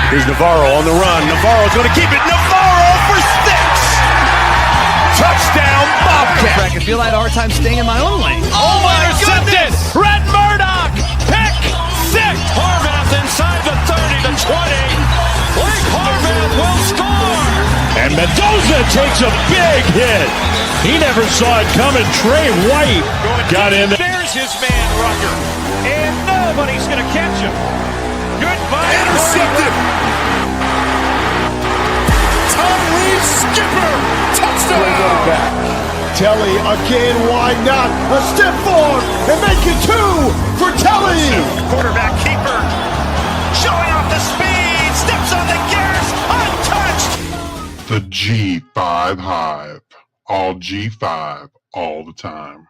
Here's Navarro on the run. Navarro's going to keep it. Navarro for 6. Touchdown, Bobcat. I feel I had a hard time staying in my own lane. Oh my goodness! Red Murdoch, pick 6. Harvath inside the 30 to 20. Blake Harvath will score. And Mendoza takes a big hit. He never saw it coming. Trey White got in there. There's his man, Rucker. And nobody's going to catch him. Goodbye. Intercepted. Tom Reed, skipper, touchdown. Telly again, why not? A step forward and make it 2 for Telly. Quarterback keeper showing off the speed, steps on the gas, untouched. The G5 Hive. All G5, all the time.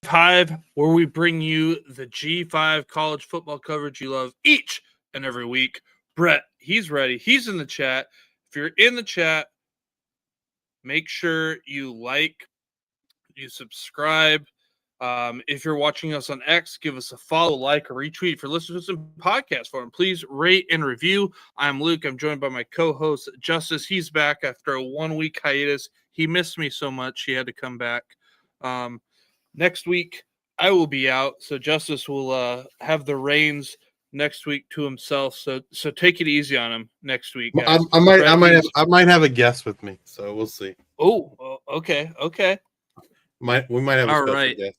Hive, where we bring you the G5 college football coverage you love each and every week. Brett, he's ready. He's in the chat. If you're in the chat, make sure you like, you subscribe. If you're watching us on X, give us a follow, like, or retweet. For listeners in podcast form, please rate and review. I'm Luke. I'm joined by my co-host, Justice. He's back after a 1-week hiatus. He missed me so much, he had to come back. Next week, I will be out, so Justice will have the reins next week to himself. So take it easy on him next week, guys. I might have a guest with me, so we'll see. Oh, okay. We might have a special guest.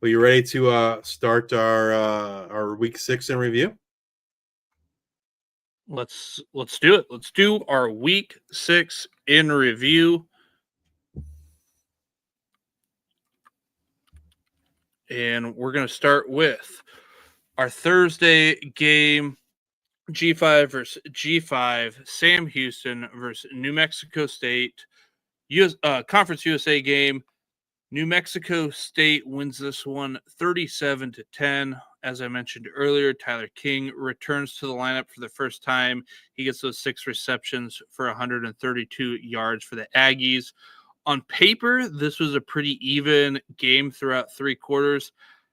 Are you ready to start our week 6 in review? Let's do it. Let's do our week 6 in review. And we're going to start with our Thursday game, G5 versus G5, Sam Houston versus New Mexico State, Conference USA game. New Mexico State wins this one 37-10. As I mentioned earlier, Tyler King returns to the lineup for the first time. He gets those 6 receptions for 132 yards for the Aggies. On paper, this was a pretty even game throughout 3 quarters.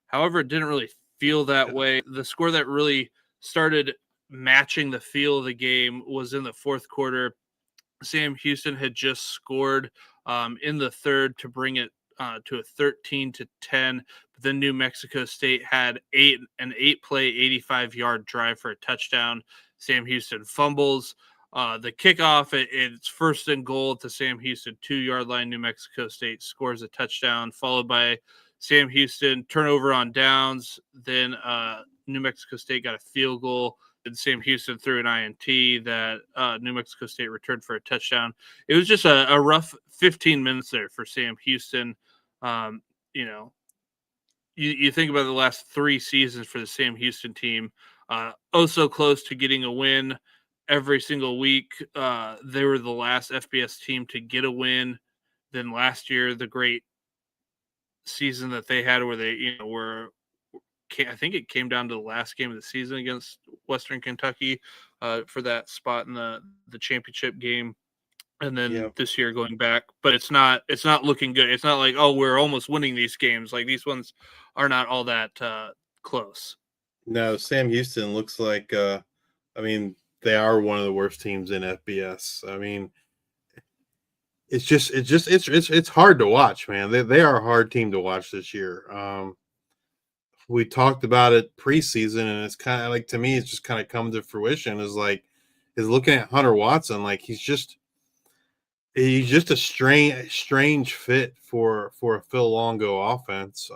However, it didn't really feel that way. The score that really started matching the feel of the game was in the 4th quarter. Sam Houston had just scored in the 3rd to bring it to a 13-10. But then New Mexico State had an 8-play, 85-yard drive for a touchdown. Sam Houston fumbles. The kickoff, it's 1st and goal at the Sam Houston 2-yard line. New Mexico State scores a touchdown, followed by Sam Houston turnover on downs. Then New Mexico State got a field goal. And Sam Houston threw an INT that New Mexico State returned for a touchdown. It was just a rough 15 minutes there for Sam Houston. You think about the last 3 seasons for the Sam Houston team. So close to getting a win every single week. They were the last FBS team to get a win. Then last year, the great season that they had where they, I think it came down to the last game of the season against Western Kentucky for that spot in the championship game. And then this year going back, but it's not looking good. It's not like, oh, we're almost winning these games. Like these ones are not all that close. No, Sam Houston looks like, they are one of the worst teams in FBS. I mean, it's hard to watch, man. They are a hard team to watch this year. We talked about it preseason, and it's kind of like, to me, it's just kind of come to fruition. Is looking at Hunter Watson, like he's just a strange fit for a Phil Longo offense.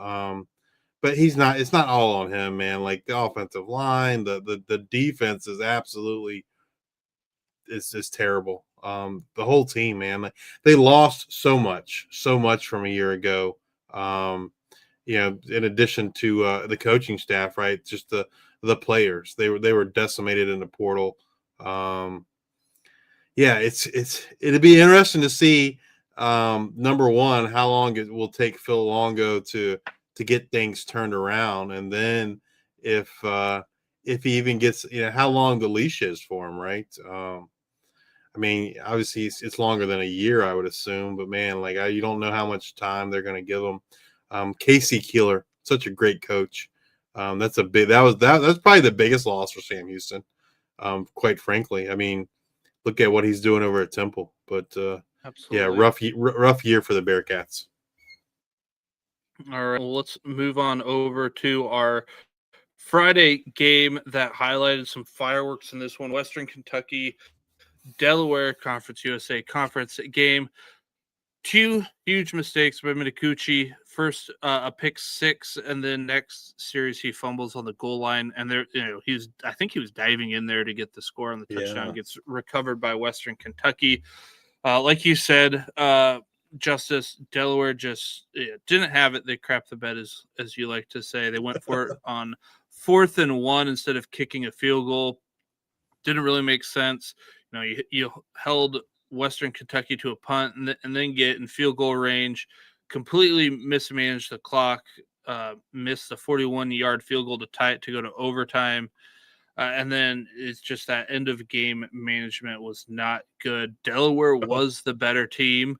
But it's not all on him, man. Like the offensive line, the defense is absolutely it's terrible. The whole team, man. Like, they lost so much from a year ago. In addition to the coaching staff, right? Just the players. They were decimated in the portal. It'd be interesting to see number one, how long it will take Phil Longo to get things turned around, and then if he even gets, how long the leash is for him, right? Obviously it's longer than a year, I would assume, but man, you don't know how much time they're going to give him. Casey Keeler, such a great coach. That's a big that's probably the biggest loss for Sam Houston. Quite frankly, I mean, look at what he's doing over at Temple. But yeah, Absolutely. rough year for the Bearcats. All right, well, let's move on over to our Friday game that highlighted some fireworks in this one. Western Kentucky, Delaware Conference USA Conference game. Two huge mistakes by Minicucci. First, a pick six, and then next series he fumbles on the goal line, and there, I think he was diving in there to get the score on the touchdown. Yeah. Gets recovered by Western Kentucky. Like you said, Justice, Delaware just didn't have it. They crapped the bed, as you like to say. They went for it on 4th and 1 instead of kicking a field goal. Didn't really make sense. You held Western Kentucky to a punt and then get in field goal range. Completely mismanaged the clock. Missed the 41-yard field goal to tie it to go to overtime. And then it's just that end of game management was not good. Delaware was the better team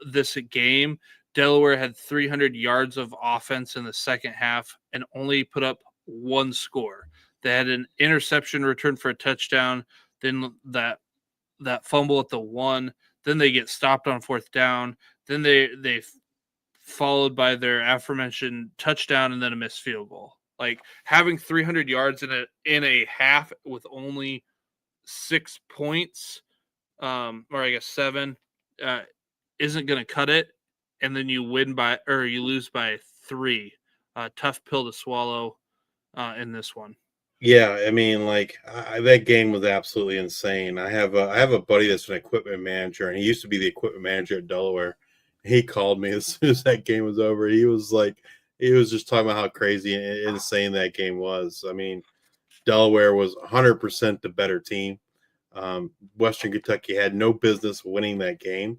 this game. Delaware had 300 yards of offense in the second half and only put up one score. They had an interception return for a touchdown, then that fumble at the 1, then they get stopped on 4th down, then they followed by their aforementioned touchdown and then a missed field goal. Like having 300 yards in a half with only 6 points, or I guess 7, isn't going to cut it. And then you lose by 3. Tough pill to swallow in this one. Yeah, I mean, like that game was absolutely insane. I have a buddy that's an equipment manager, and he used to be the equipment manager at Delaware. He called me as soon as that game was over. He was just talking about how crazy and insane that game was. I mean, Delaware was 100% the better team. Western Kentucky had no business winning that game,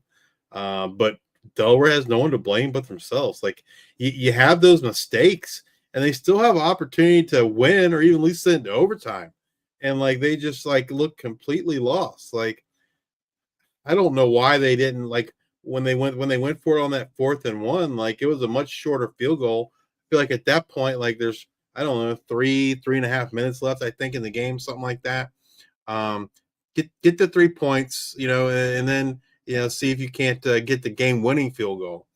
but Delaware has no one to blame but themselves. Like you have those mistakes, and they still have an opportunity to win or even at least send to overtime, and like they just like look completely lost. Like I don't know why they didn't like when they went for it on that 4th and 1. Like it was a much shorter field goal. I feel like at that point, like there's I don't know 3.5 minutes left. I think in the game, something like that. Get the 3 points, and then see if you can't get the game winning field goal.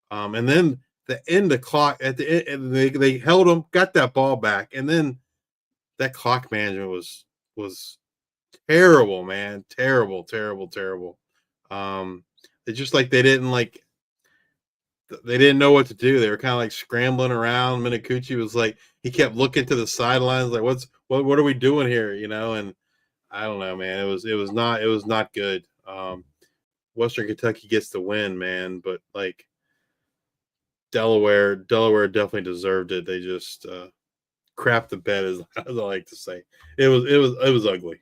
And then the end the clock at the end, they held them, got that ball back, and then that clock management was terrible, man. Terrible. It's just like they didn't know what to do. They were kind of like scrambling around. Minicucci was like he kept looking to the sidelines, like what are we doing here, and I don't know, man. It was not good. Western Kentucky gets the win, man, but like Delaware definitely deserved it. They just crapped the bed, as I like to say. It was ugly.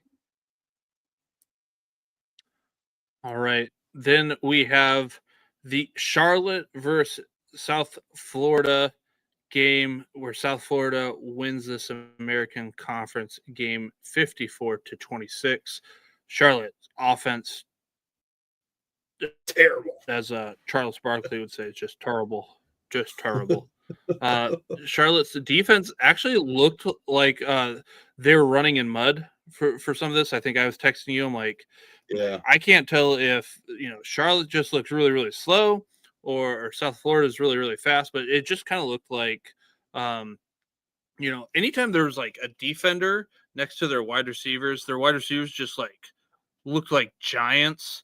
All right. Then we have the Charlotte versus South Florida game where South Florida wins this American Conference game 54-26. Charlotte's offense Terrible. As Charles Barkley would say, it's just terrible. Just terrible. Charlotte's defense actually looked like they were running in mud for some of this. I think I was texting you. I'm like, yeah, I can't tell if Charlotte just looks really, really slow or South Florida is really, really fast, but it just kind of looked like, anytime there was like a defender next to their wide receivers just like looked like giants.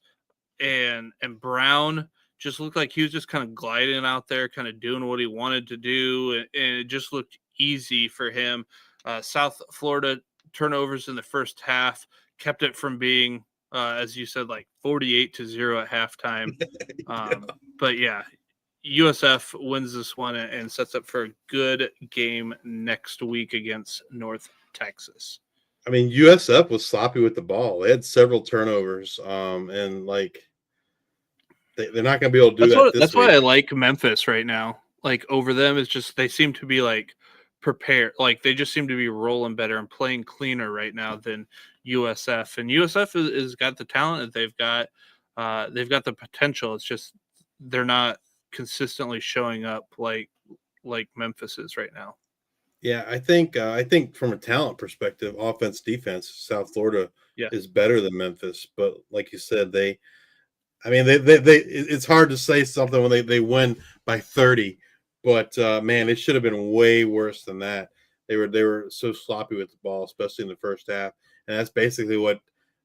And Brown just looked like he was just kind of gliding out there, kind of doing what he wanted to do, and it just looked easy for him. South Florida turnovers in the first half kept it from being, as you said, like 48-0 at halftime. But yeah, USF wins this one and sets up for a good game next week against North Texas. I mean, USF was sloppy with the ball. They had several turnovers, and like they're not going to be able to do that. That's why I like Memphis right now. Like over them, it's just they seem to be like prepared. Like they just seem to be rolling better and playing cleaner right now than USF. And USF is got the talent that they've got. They've got the potential. It's just they're not consistently showing up like Memphis is right now. Yeah, I think from a talent perspective, offense, defense, South Florida Yeah. is better than Memphis. But like you said, it's hard to say something when they win by 30. But man, it should have been way worse than that. They were so sloppy with the ball, especially in the first half, and that's basically what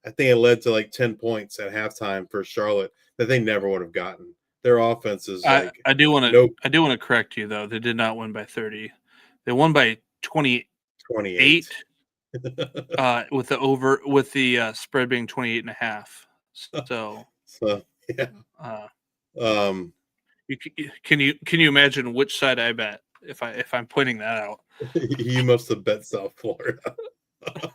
I think it led to, like 10 points at halftime for Charlotte that they never would have gotten. Their offense is I, like I do want to no I do want to correct you though. They did not win by 30. They won by 28 28. with the spread being 28 and a half. So So yeah, uh, um, can you imagine which side I bet if I'm pointing that out? you must have bet South Florida.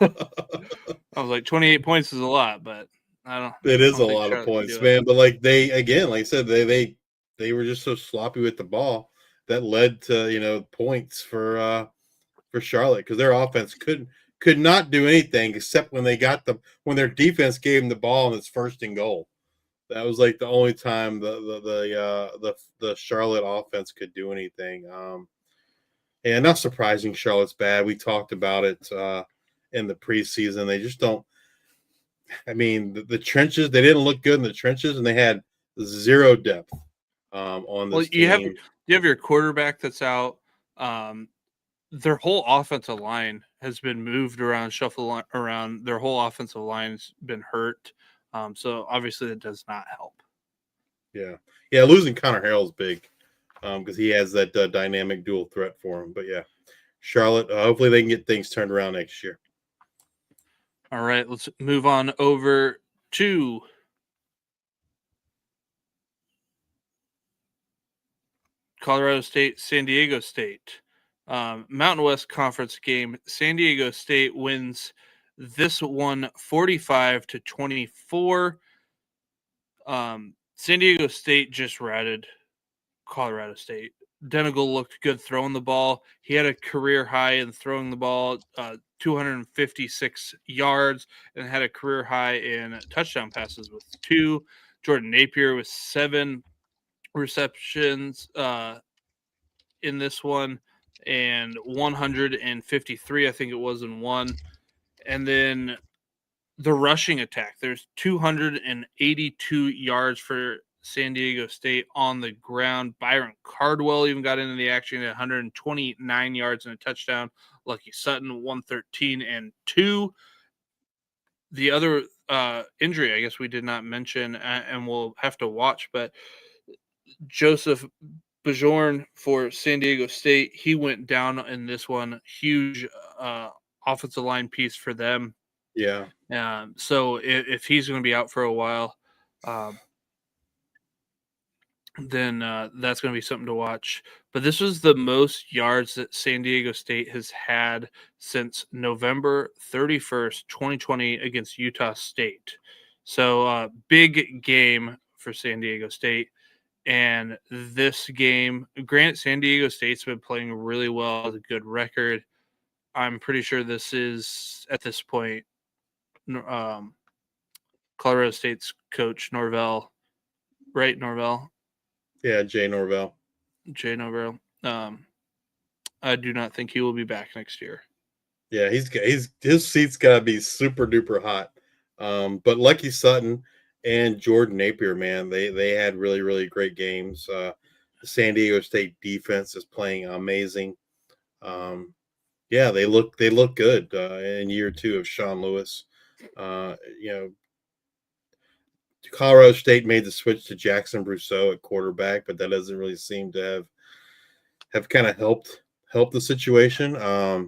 I was like 28 points is a lot, but I It is a don't think lot of Charlotte can points, do it. man. But like like I said, they were just so sloppy with the ball that led to points for Charlotte because their offense could not do anything except when their defense gave them the ball and it's first and goal. That was like the only time the Charlotte offense could do anything. And not surprising, Charlotte's bad. We talked about it in the preseason. They just don't. I mean, the trenches, they didn't look good in the trenches, and they had zero depth on Well, this team. you have your quarterback that's out. Their whole offensive line has been moved around, shuffled around. Their whole offensive line's been hurt. So obviously that does not help. Yeah. Yeah, losing Connor Harrell's big because he has that dynamic dual threat for him. But yeah, Charlotte, hopefully they can get things turned around next year. All right, let's move on over to Colorado State, San Diego State. Mountain West Conference game. San Diego State wins this one 45-24. San Diego State just routed Colorado State. Denegal looked good throwing the ball. He had a career high in throwing the ball, 256 yards, and had a career high in touchdown passes with 2. Jordan Napier with 7 receptions in this one and 153, I think it was, in one. And then the rushing attack. There's 282 yards for San Diego State on the ground. Byron Cardwell even got into the action at 129 yards and a touchdown. Lucky Sutton, 113 and 2. The other injury, I guess we did not mention, and we'll have to watch, but Joseph Bajorn for San Diego State, he went down in this one. Huge offensive line piece for them. Yeah. So if he's going to be out for a while, then that's going to be something to watch. But this was the most yards that San Diego State has had since November 31st, 2020 against Utah State. So big game for San Diego State. And this game, granted, San Diego State's been playing really well with a good record. I'm pretty sure this is, at this point, Colorado State's coach, Norvell, right? Norvell? Yeah, Jay Norvell. Jay Norvell. I do not think he will be back next year. Yeah, his seat's got to be super duper hot. But Lucky Sutton and Jordan Napier, man, they had really, really great games. The San Diego State defense is playing amazing. Yeah, they look good in year 2 of Sean Lewis. Colorado State made the switch to Jackson Brousseau at quarterback, but that doesn't really seem to have kind of helped the situation. I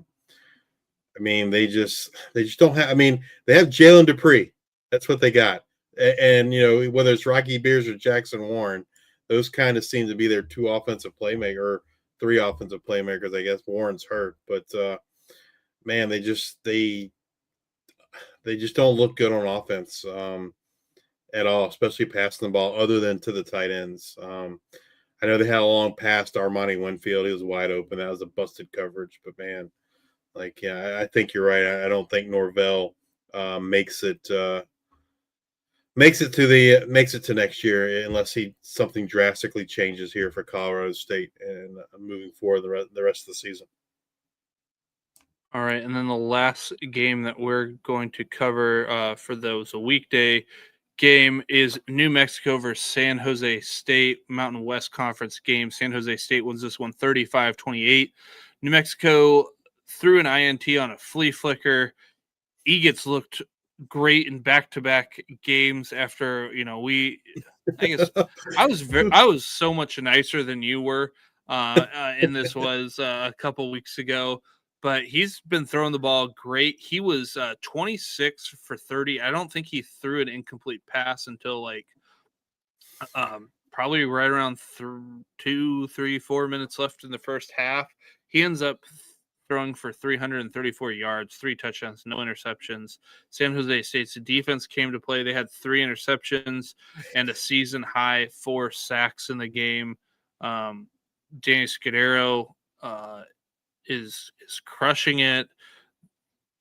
mean, they just don't have. I mean, they have Jalen Dupree. That's what they got. And whether it's Rocky Beers or Jackson Warren, those kind of seem to be their 2 offensive playmakers, or 3 offensive playmakers. I guess Warren's hurt, but man, they just don't look good on offense at all, especially passing the ball, other than to the tight ends. I know they had a long pass to Armani Winfield. He was wide open. That was a busted coverage, but man, yeah, I think you're right. I don't think Norvell makes it to next year unless something drastically changes here for Colorado State and moving forward the rest of the season. All right, and then the last game that we're going to cover for those a weekday game is New Mexico versus San Jose State, Mountain West Conference game. San Jose State wins this one 35-28. New Mexico threw an INT on a flea flicker. Eagles looked great in back-to-back games after, I guess I was so much nicer than you were. And this was a couple weeks ago, but he's been throwing the ball great. He was 26 for 30. I don't think he threw an incomplete pass until probably right around 2, 3, 4 minutes left in the first half. He ends up throwing for 334 yards, 3 touchdowns, no interceptions. San Jose State's defense came to play. They had 3 interceptions and a season high 4 sacks in the game. Danny Scudero is crushing it.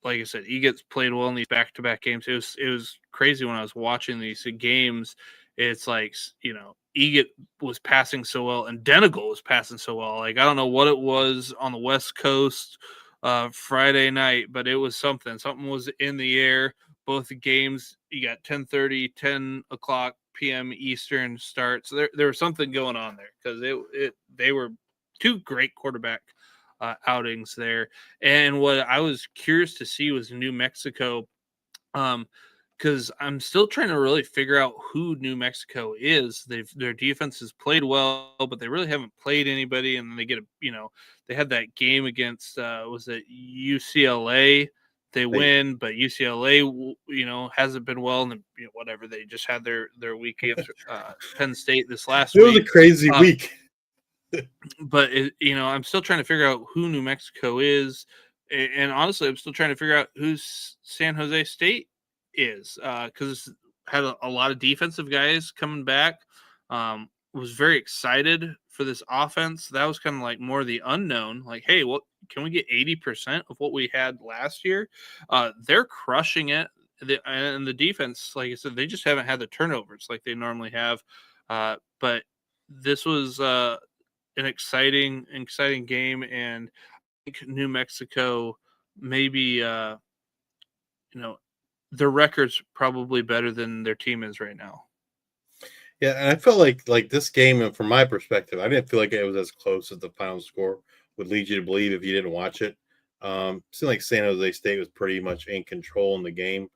Like I said, Eagles played well in these back-to-back games. It was crazy when I was watching these games. It's like, Eagles was passing so well and Denegal was passing so well. Like, I don't know what it was on the West Coast Friday night, but it was something. Something was in the air. Both the games, you got 10:30, 10 o'clock p.m. Eastern start. So there was something going on there because they were 2 great quarterback outings there. And what I was curious to see was New Mexico, because I'm still trying to really figure out who New Mexico is. Their defense has played well, but they really haven't played anybody. And then they get they had that game against was it UCLA? They win, but UCLA, hasn't been well. And whatever, they just had their week against Penn State this last week. It was a crazy week. But I'm still trying to figure out who New Mexico is, and honestly, I'm still trying to figure out who San Jose State is, because had a lot of defensive guys coming back. Was very excited for this offense. That was kind of like more the unknown. Like, hey, what can we get 80% of what we had last year? They're crushing it. And the defense, like I said, they just haven't had the turnovers like they normally have. But this was an exciting game, and I think New Mexico maybe their record's probably better than their team is right now. Yeah, and I felt like this game, and from my perspective, I didn't feel like it was as close as the final score would lead you to believe if you didn't watch it. It seemed like San Jose State was pretty much in control in the game.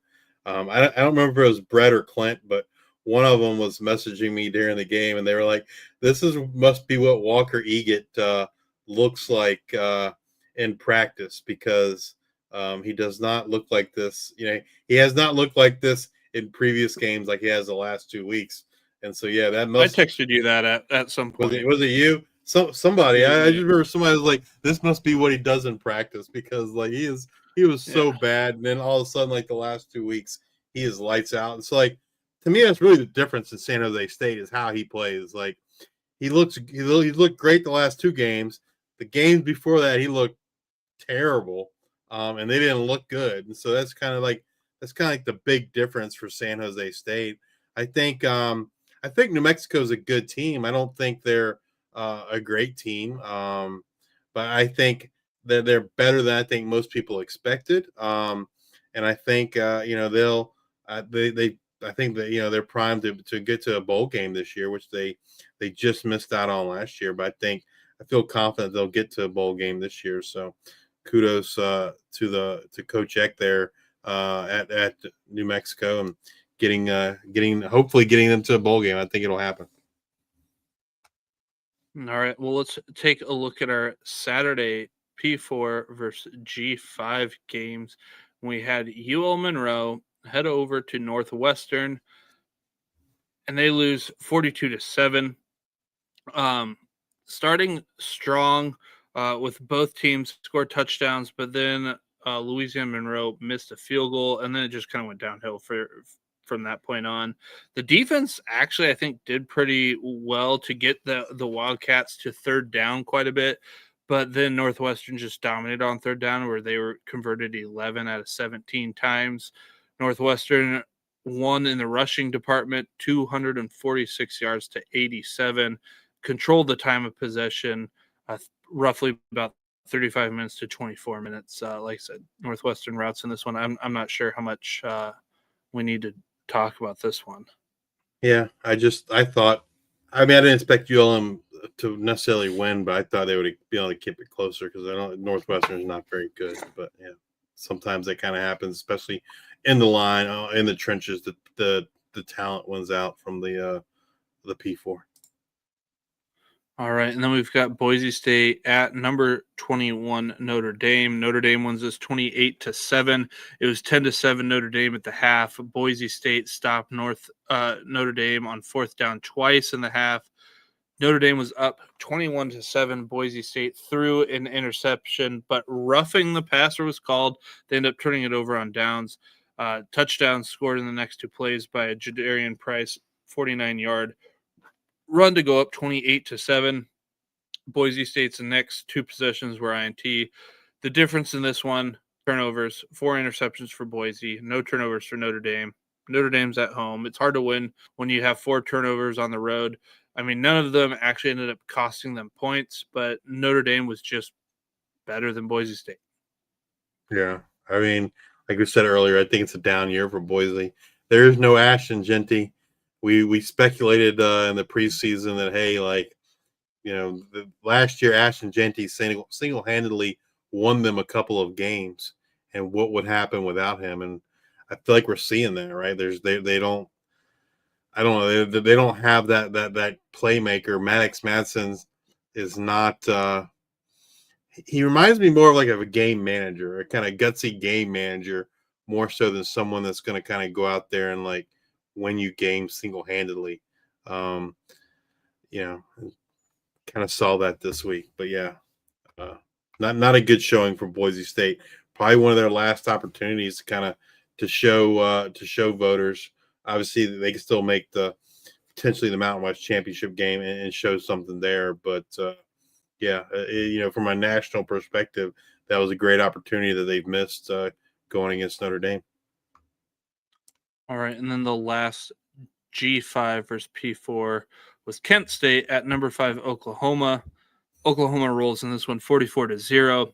I don't remember if it was Brett or Clint, but one of them was messaging me during the game, and they were like, "This must be what Walker Eaget looks like in practice, because he does not look like this. He has not looked like this in previous games like he has the last 2 weeks." And so, yeah, that must. I texted you that at some point. Was it you? Somebody. I just remember somebody was like, "This must be what he does in practice," because like he was so bad, and then all of a sudden, like the last 2 weeks, he is lights out. And so, like, to me, that's really the difference in San Jose State is how he plays. Like, he looked great the last 2 games. The games before that, he looked terrible, and they didn't look good. And so that's kind of like the big difference for San Jose State. I think New Mexico is a good team. I don't think they're a great team, but I think that they're better than I think most people expected. And I think they'll I think that they're primed to get to a bowl game this year, which they just missed out on last year. But I feel confident they'll get to a bowl game this year. So kudos to Coach Eck there at New Mexico, and hopefully getting them to a bowl game. I think it'll happen. All right. Well, let's take a look at our Saturday P4 versus G5 games. We had UL Monroe head over to Northwestern, and they lose 42-7. Starting strong with both teams scored touchdowns, but then Louisiana Monroe missed a field goal, and then it just kind of went downhill from that point on. The defense actually, I think, did pretty well to get the Wildcats to third down quite a bit, but then Northwestern just dominated on third down, where they were converted 11 out of 17 times. Northwestern won in the rushing department, 246 yards to 87, controlled the time of possession roughly about 35 minutes to 24 minutes. Like I said, Northwestern routes in this one. I'm not sure how much we need to talk about this one. Yeah, I thought, I mean, I didn't expect ULM to necessarily win, but I thought they would be able to keep it closer because I don't Northwestern is not very good. But yeah, sometimes that kind of happens, especially in the line, in the trenches. The talent wins out from the P4. All right, and then we've got Boise State at number 21 Notre Dame. Notre Dame wins this 28-7. It was 10-7 Notre Dame at the half. Boise State stopped Notre Dame on fourth down twice in the half. Notre Dame was up 21-7. Boise State threw an interception, but roughing the passer was called. They ended up turning it over on downs. Touchdown scored in the next two plays by Jadarian Price, 49-yard run to go up 28-7. Boise State's next two possessions were INT. The difference in this one, turnovers, 4 interceptions for Boise, no turnovers for Notre Dame. Notre Dame's at home. It's hard to win when you have 4 turnovers on the road. I mean, none of them actually ended up costing them points, but Notre Dame was just better than Boise State. Yeah, I mean, like we said earlier, I think it's a down year for Boise. There is no Ashton Genty. We speculated in the preseason that, hey, like, you know, last year Ashton Genty single-handedly won them a couple of games, and what would happen without him? And I feel like we're seeing that, right? They don't, I don't know, they don't have that playmaker. Maddox Madsen is not. He reminds me more of like a game manager, a kind of gutsy game manager, more so than someone that's going to kind of go out there and like win you games single-handedly. You know, kind of saw that this week, but yeah, not a good showing for Boise State. Probably one of their last opportunities to kind of to show voters. Obviously, they can still make potentially the Mountain West Championship game and show something there. But yeah, you know, from a national perspective, that was a great opportunity that they've missed going against Notre Dame. All right, and then the last G5 versus P4 was Kent State at number 5 Oklahoma. Oklahoma rolls in this one 44-0.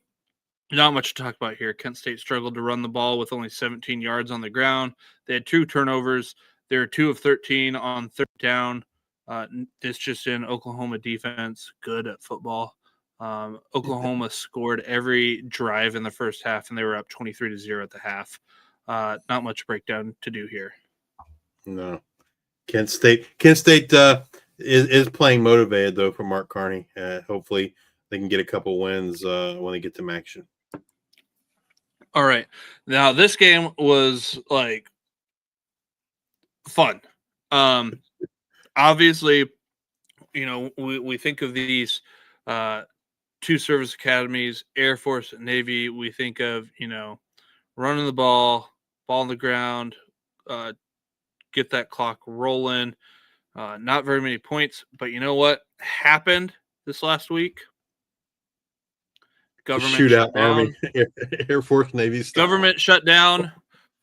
Not much to talk about here. Kent State struggled to run the ball with only 17 yards on the ground. They had 2 turnovers. They were 2 of 13 on third down. This just in Oklahoma defense, good at football. Oklahoma scored every drive in the first half, and they were up 23-0 at the half. Not much breakdown to do here. No. Kent State is playing motivated, though, for Mark Carney. Hopefully they can get a couple wins when they get to MACtion. All right. Now, this game was, like, fun. Obviously, you know, we think of these 2 service academies, Air Force and Navy. We think of, you know, running the ball on the ground, get that clock rolling. Not very many points, but you know what happened this last week? Government shootout, shut Army, Air Force, Navy style. Government shut down.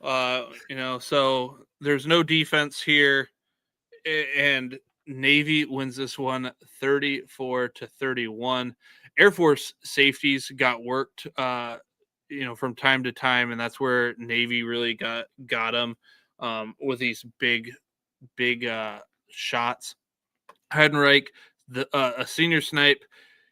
You know, so there's no defense here, and Navy wins this one 34-31. Air Force safeties got worked, you know, from time to time, and that's where Navy really got them with these big shots. Heidenreich, a senior snipe,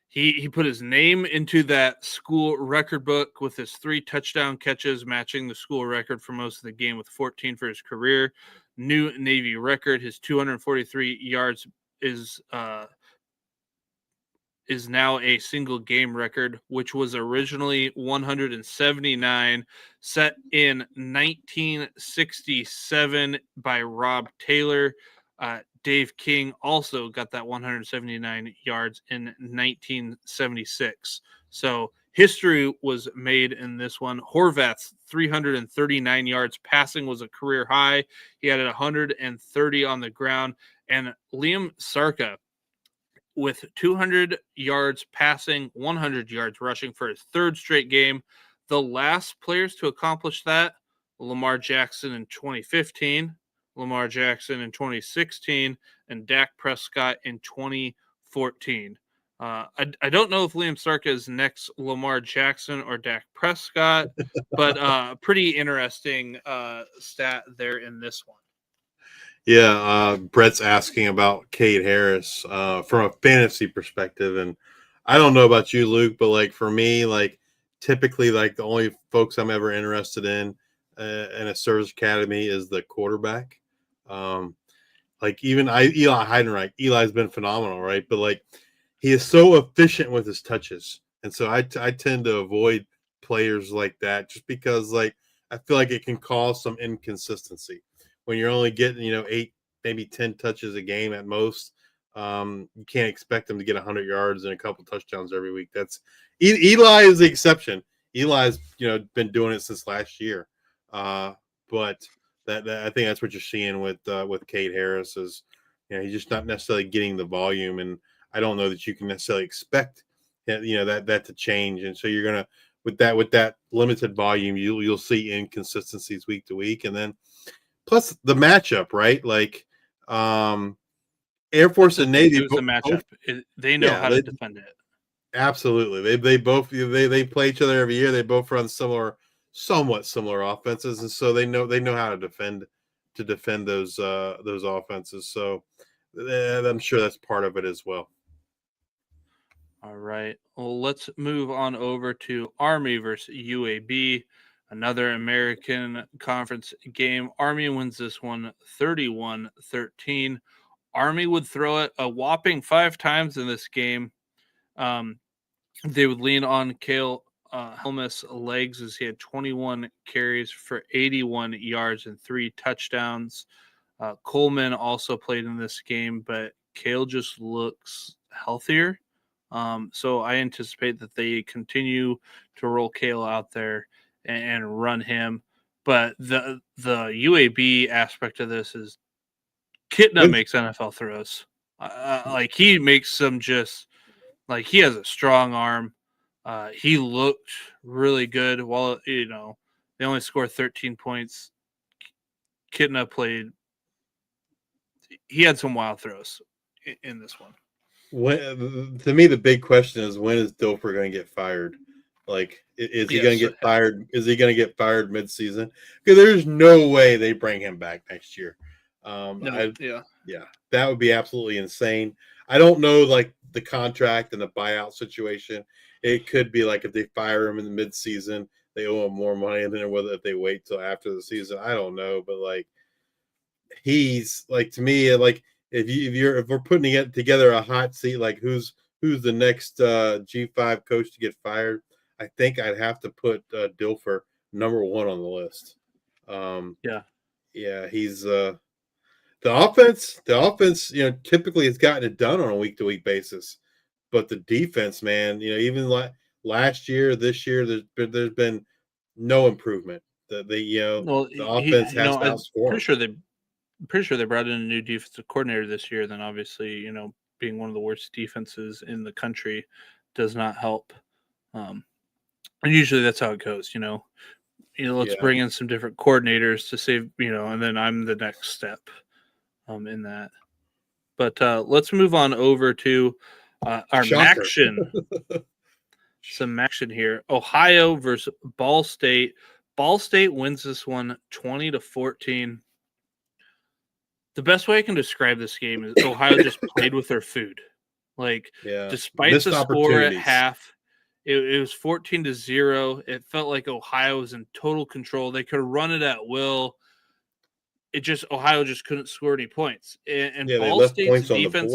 he put his name into that school record book with his 3 touchdown catches, matching the school record for most of the game with 14 for his career. New Navy record. His 243 yards is now a single game record, which was originally 179, set in 1967 by Rob Taylor. Dave King also got that 179 yards in 1976. So history was made in this one. Horvath's 339 yards passing was a career high. He had 130 on the ground. And Liam Sarka, with 200 yards passing, 100 yards rushing for his 3rd straight game. The last players to accomplish that, Lamar Jackson in 2015, Lamar Jackson in 2016, and Dak Prescott in 2014. I don't know if Liam Stark is next Lamar Jackson or Dak Prescott, but pretty interesting stat there in this one. Yeah, Brett's asking about Cade Harris from a fantasy perspective, and I don't know about you, Luke, but like for me, like typically, like the only folks I'm ever interested in a service academy is the quarterback. Like even Eli Heidenreich, Eli's been phenomenal, right? But like he is so efficient with his touches, and so I tend to avoid players like that just because like I feel like it can cause some inconsistency when you're only getting 8 maybe 10 touches a game at most. You can't expect them to get 100 yards and a couple touchdowns every week. That's Eli is the exception. Eli's been doing it since last year, but that I think that's what you're seeing with Cade Harris is he's just not necessarily getting the volume, and I don't know that you can necessarily expect that to change. And so you're gonna with that limited volume, you'll see inconsistencies week to week, and then plus the matchup, right? Like Air Force and Navy. It was a matchup. They know how to defend it. Absolutely. They both they play each other every year. They both run somewhat similar offenses, and so they know how to defend those offenses. So I'm sure that's part of it as well. All right. Well, let's move on over to Army versus UAB, another American Conference game. Army wins this one 31-13. Army would throw it a whopping 5 times in this game. They would lean on Cale Helmus' legs as he had 21 carries for 81 yards and 3 touchdowns. Coleman also played in this game, but Cale just looks healthier. So I anticipate that they continue to roll Cale out there and run him. But the UAB aspect of this is Kitna makes NFL throws. Like he makes some just like he has a strong arm. He looked really good. While they only scored 13 points, Kitna played. He had some wild throws in this one. To me, the big question is when is Dilfer going to get fired? Like, is he going to get fired? Is he going to get fired mid-season? Because there's no way they bring him back next year. That would be absolutely insane. I don't know, like the contract and the buyout situation. It could be like if they fire him in the mid-season, they owe him more money, and then whether if they wait till after the season, I don't know. But like, he's like to me, like. If we're putting it together a hot seat, like who's the next G5 coach to get fired, I think I'd have to put Dilfer number 1 on the list. He's the offense. Typically has gotten it done on a week to week basis, but the defense, man, even like last year, this year, there's been no improvement. The offense has to outscore. Pretty sure they brought in a new defensive coordinator this year. Then obviously, being one of the worst defenses in the country does not help. And usually that's how it goes. Let's bring in some different coordinators to save. And then I'm the next step in that. But let's move on over to our MACtion. Some MACtion here. Ohio versus Ball State. Ball State wins this one 20-14. The best way I can describe this game is Ohio just played with their food. Like, despite the score at half, it was 14-0. It felt like Ohio was in total control. They could run it at will. Ohio just couldn't score any points. And Ball State's defense,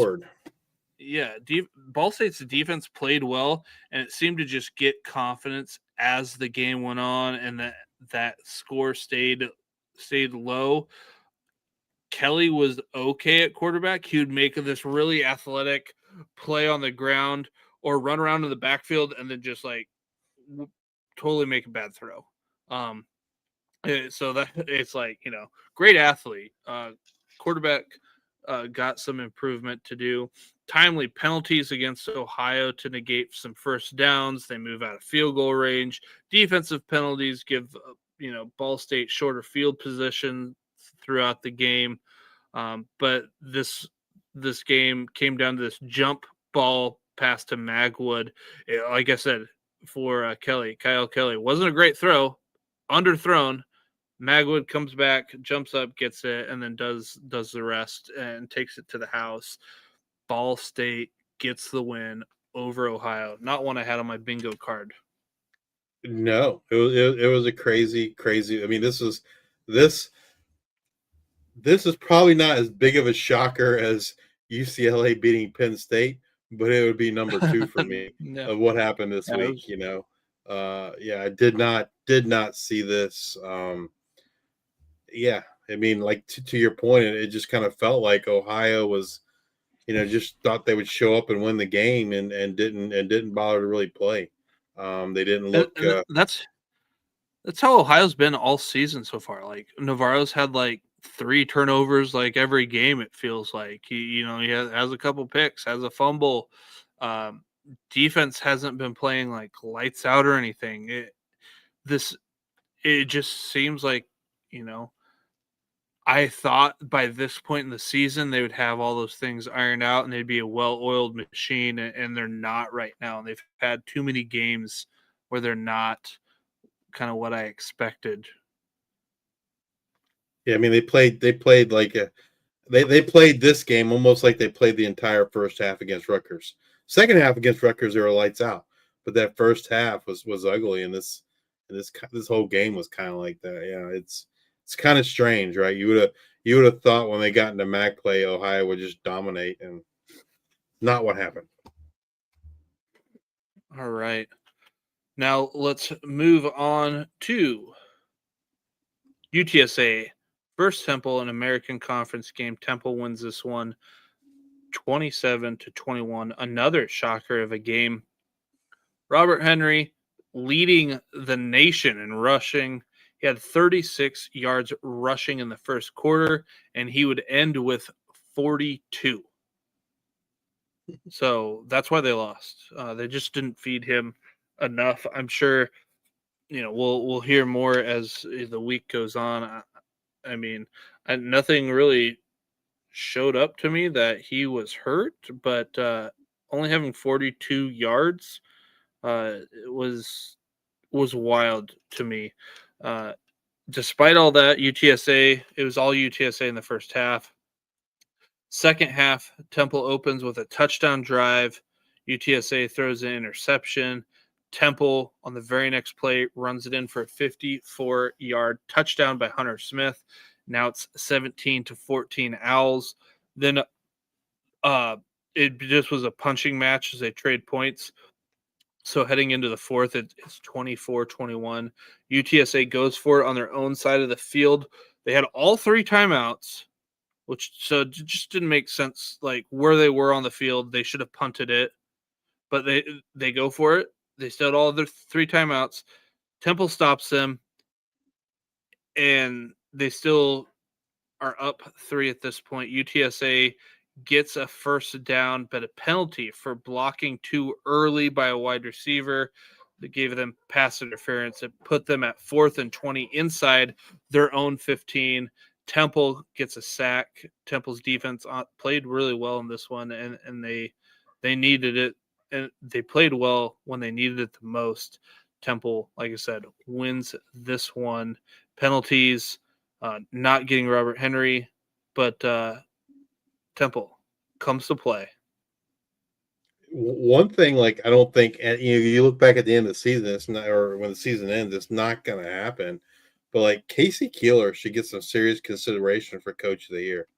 Ball State's defense played well, and it seemed to just get confidence as the game went on, and that score stayed low. Kelly was okay at quarterback. He would make this really athletic play on the ground or run around in the backfield and then just like totally make a bad throw. So that it's like, great athlete. Quarterback got some improvement to do. Timely penalties against Ohio to negate some first downs. They move out of field goal range. Defensive penalties give, Ball State shorter field position throughout the game. But this game came down to this jump ball pass to Magwood. Like I said, for Kyle Kelly, wasn't a great throw, underthrown. Magwood comes back, jumps up, gets it, and then does the rest and takes it to the house. Ball State gets the win over Ohio. Not one I had on my bingo card. No, it was a crazy. I mean, this is probably not as big of a shocker as UCLA beating Penn State, but it would be number 2 for me No. of what happened this week. Was... You know, I did not see this. Yeah, I mean, like to your point, it just kind of felt like Ohio was, just thought they would show up and win the game, and didn't bother to really play. They didn't look. That's how Ohio's been all season so far. Like Navarro's had like 3 turnovers like every game. It feels like he has a couple picks, has a fumble. Defense hasn't been playing like lights out or anything. It just seems like I thought by this point in the season they would have all those things ironed out and they'd be a well-oiled machine, and they're not right now. And they've had too many games where they're not kind of what I expected. Yeah, I mean they played like they played this game almost like they played the entire first half against Rutgers. Second half against Rutgers they were lights out, but that first half was ugly, and this whole game was kind of like that. Yeah, it's kind of strange, right? You would have thought when they got into MAC play, Ohio would just dominate, and not what happened. All right. Now let's move on to UTSA versus Temple, an American Conference game. Temple wins this one 27-21. Another shocker of a game. Robert Henry leading the nation in rushing. He had 36 yards rushing in the first quarter, and he would end with 42. So that's why they lost. They just didn't feed him enough. I'm sure, we'll hear more as the week goes on. I mean, nothing really showed up to me that he was hurt, but only having 42 yards was wild to me. Despite all that, it was all UTSA in the first half. Second half, Temple opens with a touchdown drive. UTSA throws an interception. Temple on the very next play runs it in for a 54-yard touchdown by Hunter Smith. Now it's 17-14 Owls. Then it just was a punching match as they trade points. So heading into the fourth, it's 24-21. UTSA goes for it on their own side of the field. They had all 3 timeouts, so it just didn't make sense. Like where they were on the field, they should have punted it, but they go for it. They still had all their 3 timeouts. Temple stops them, and they still are up 3 at this point. UTSA gets a first down, but a penalty for blocking too early by a wide receiver that gave them pass interference. It put them at 4th and 20 inside their own 15. Temple gets a sack. Temple's defense played really well in this one, and they needed it. And they played well when they needed it the most. Temple, like I said, wins this one. Penalties, not getting Robert Henry, but Temple comes to play. One thing, like I don't think, you look back at the end of the season, it's not, or when the season ends, it's not going to happen. But like Casey Keeler should get some serious consideration for Coach of the Year.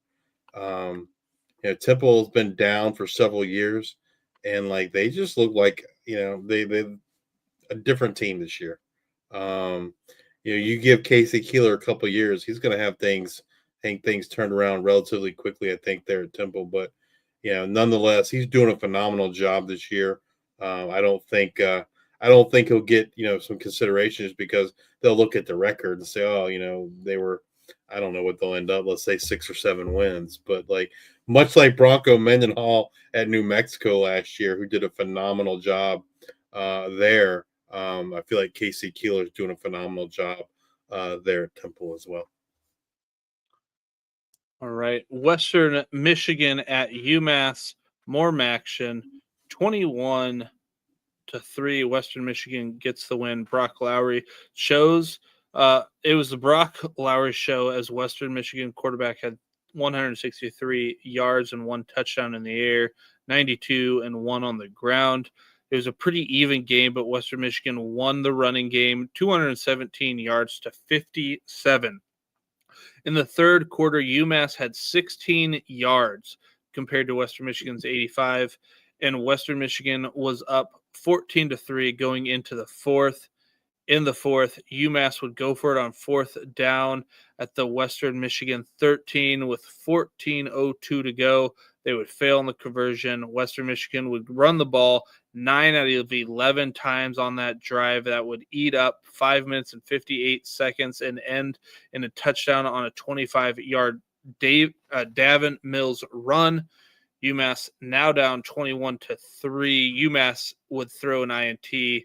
Temple's been down for several years, and like they just look like they a different team this year. You give Casey Keeler a couple of years, he's going to have things turned around relatively quickly, I think, there at Temple. But nonetheless, he's doing a phenomenal job this year. I don't think he'll get some considerations because they'll look at the record and say, oh, they were, I don't know what they'll end up. Let's say 6 or 7 wins, but like much like Bronco Mendenhall at New Mexico last year, who did a phenomenal job there. I feel like Casey Keeler is doing a phenomenal job there at Temple as well. All right. Western Michigan at UMass. More MACtion. 21-3. Western Michigan gets the win. Brock Lowry shows it was the Brock Lowry show as Western Michigan quarterback had 163 yards and 1 touchdown in the air, 92 and 1 on the ground. It was a pretty even game, but Western Michigan won the running game, 217 yards to 57. In the third quarter, UMass had 16 yards compared to Western Michigan's 85, and Western Michigan was up 14-3 going into the fourth. In the fourth, UMass would go for it on 4th down at the Western Michigan 13 with 14:02 to go. They would fail in the conversion. Western Michigan would run the ball 9 out of 11 times on that drive. That would eat up 5 minutes and 58 seconds and end in a touchdown on a 25-yard Davin Mills run. UMass now down 21-3. UMass would throw an INT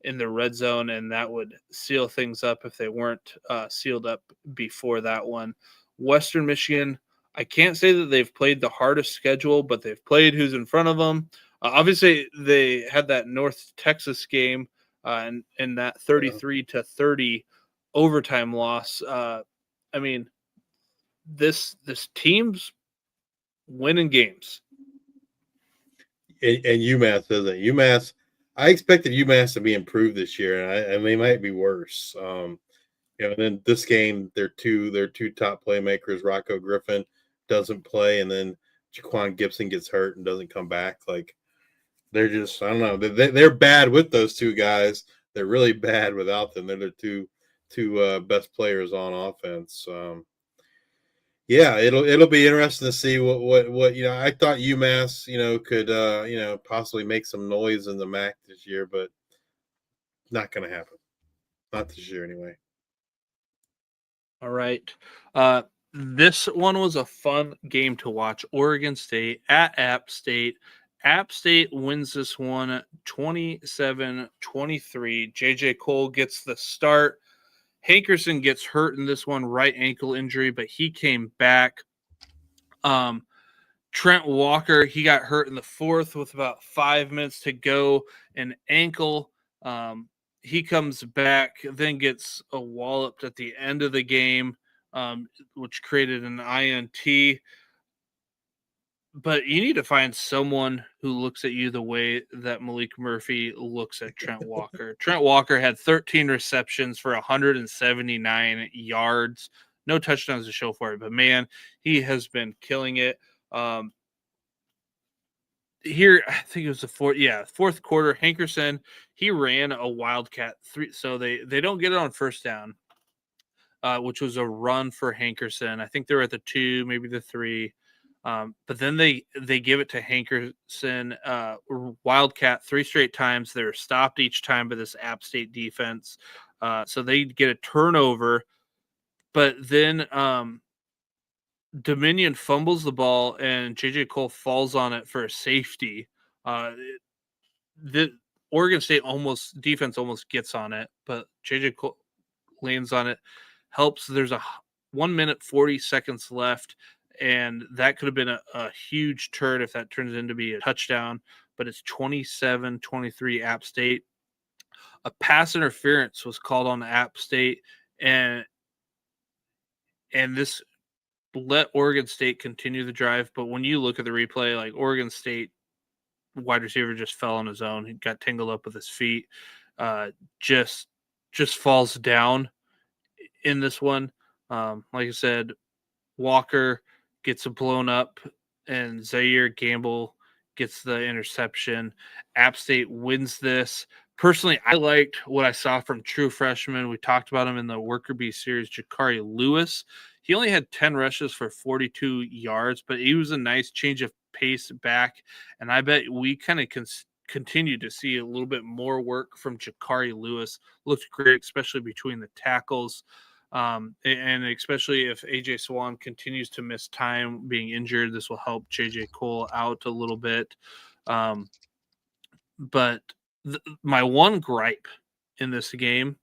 in the red zone, and that would seal things up if they weren't sealed up before that one. Western Michigan, I can't say that they've played the hardest schedule, but they've played who's in front of them. Obviously, they had that North Texas game and that 33-30 overtime loss. I mean, this team's winning games. And UMass isn't. UMass, I expected UMass to be improved this year, and they might be worse. And then this game, their two top playmakers, Rocco Griffin doesn't play, and then Jaquan Gibson gets hurt and doesn't come back. Like, they're just, I don't know. They're bad with those two guys. They're really bad without them. They're the two best players on offense. Yeah, it'll be interesting to see what I thought UMass could possibly make some noise in the MAC this year, but not going to happen. Not this year anyway. All right. This one was a fun game to watch. Oregon State at App State. App State wins this one 27-23. JJ Cole gets the start. Hankerson gets hurt in this one, right ankle injury, but he came back. Trent Walker, he got hurt in the fourth with about 5 minutes to go, an ankle. He comes back, then gets a walloped at the end of the game, which created an INT. But you need to find someone who looks at you the way that Malik Murphy looks at Trent Walker. Trent Walker had 13 receptions for 179 yards. No touchdowns to show for it, but man, he has been killing it. Here, I think it was the fourth quarter. Hankerson, he ran a Wildcat 3, so they don't get it on first down, which was a run for Hankerson. I think they were at the 2, maybe the 3. But then they give it to Hankerson, Wildcat 3 straight times. They're stopped each time by this App State defense. So they get a turnover, but then Dominion fumbles the ball and JJ Cole falls on it for a safety. The Oregon State defense almost gets on it, but JJ Cole lands on it, helps. There's a 1 minute 40 seconds left. And that could have been a huge turn if that turns into be a touchdown, but it's 27-23 App State. A pass interference was called on App State, and this let Oregon State continue the drive. But when you look at the replay, like, Oregon State wide receiver just fell on his own. He got tangled up with his feet, just falls down in this one. Like I said, Walker gets blown up, and Zaire Gamble gets the interception. App State wins this. Personally, I liked what I saw from true freshman. We talked about him in the Worker Bee series, Jakari Lewis. He only had 10 rushes for 42 yards, but he was a nice change of pace back, and I bet we kind of continue to see a little bit more work from Jakari Lewis. Looked great, especially between the tackles. And especially if AJ Swan continues to miss time being injured, this will help JJ Cole out a little bit. But my one gripe in this game,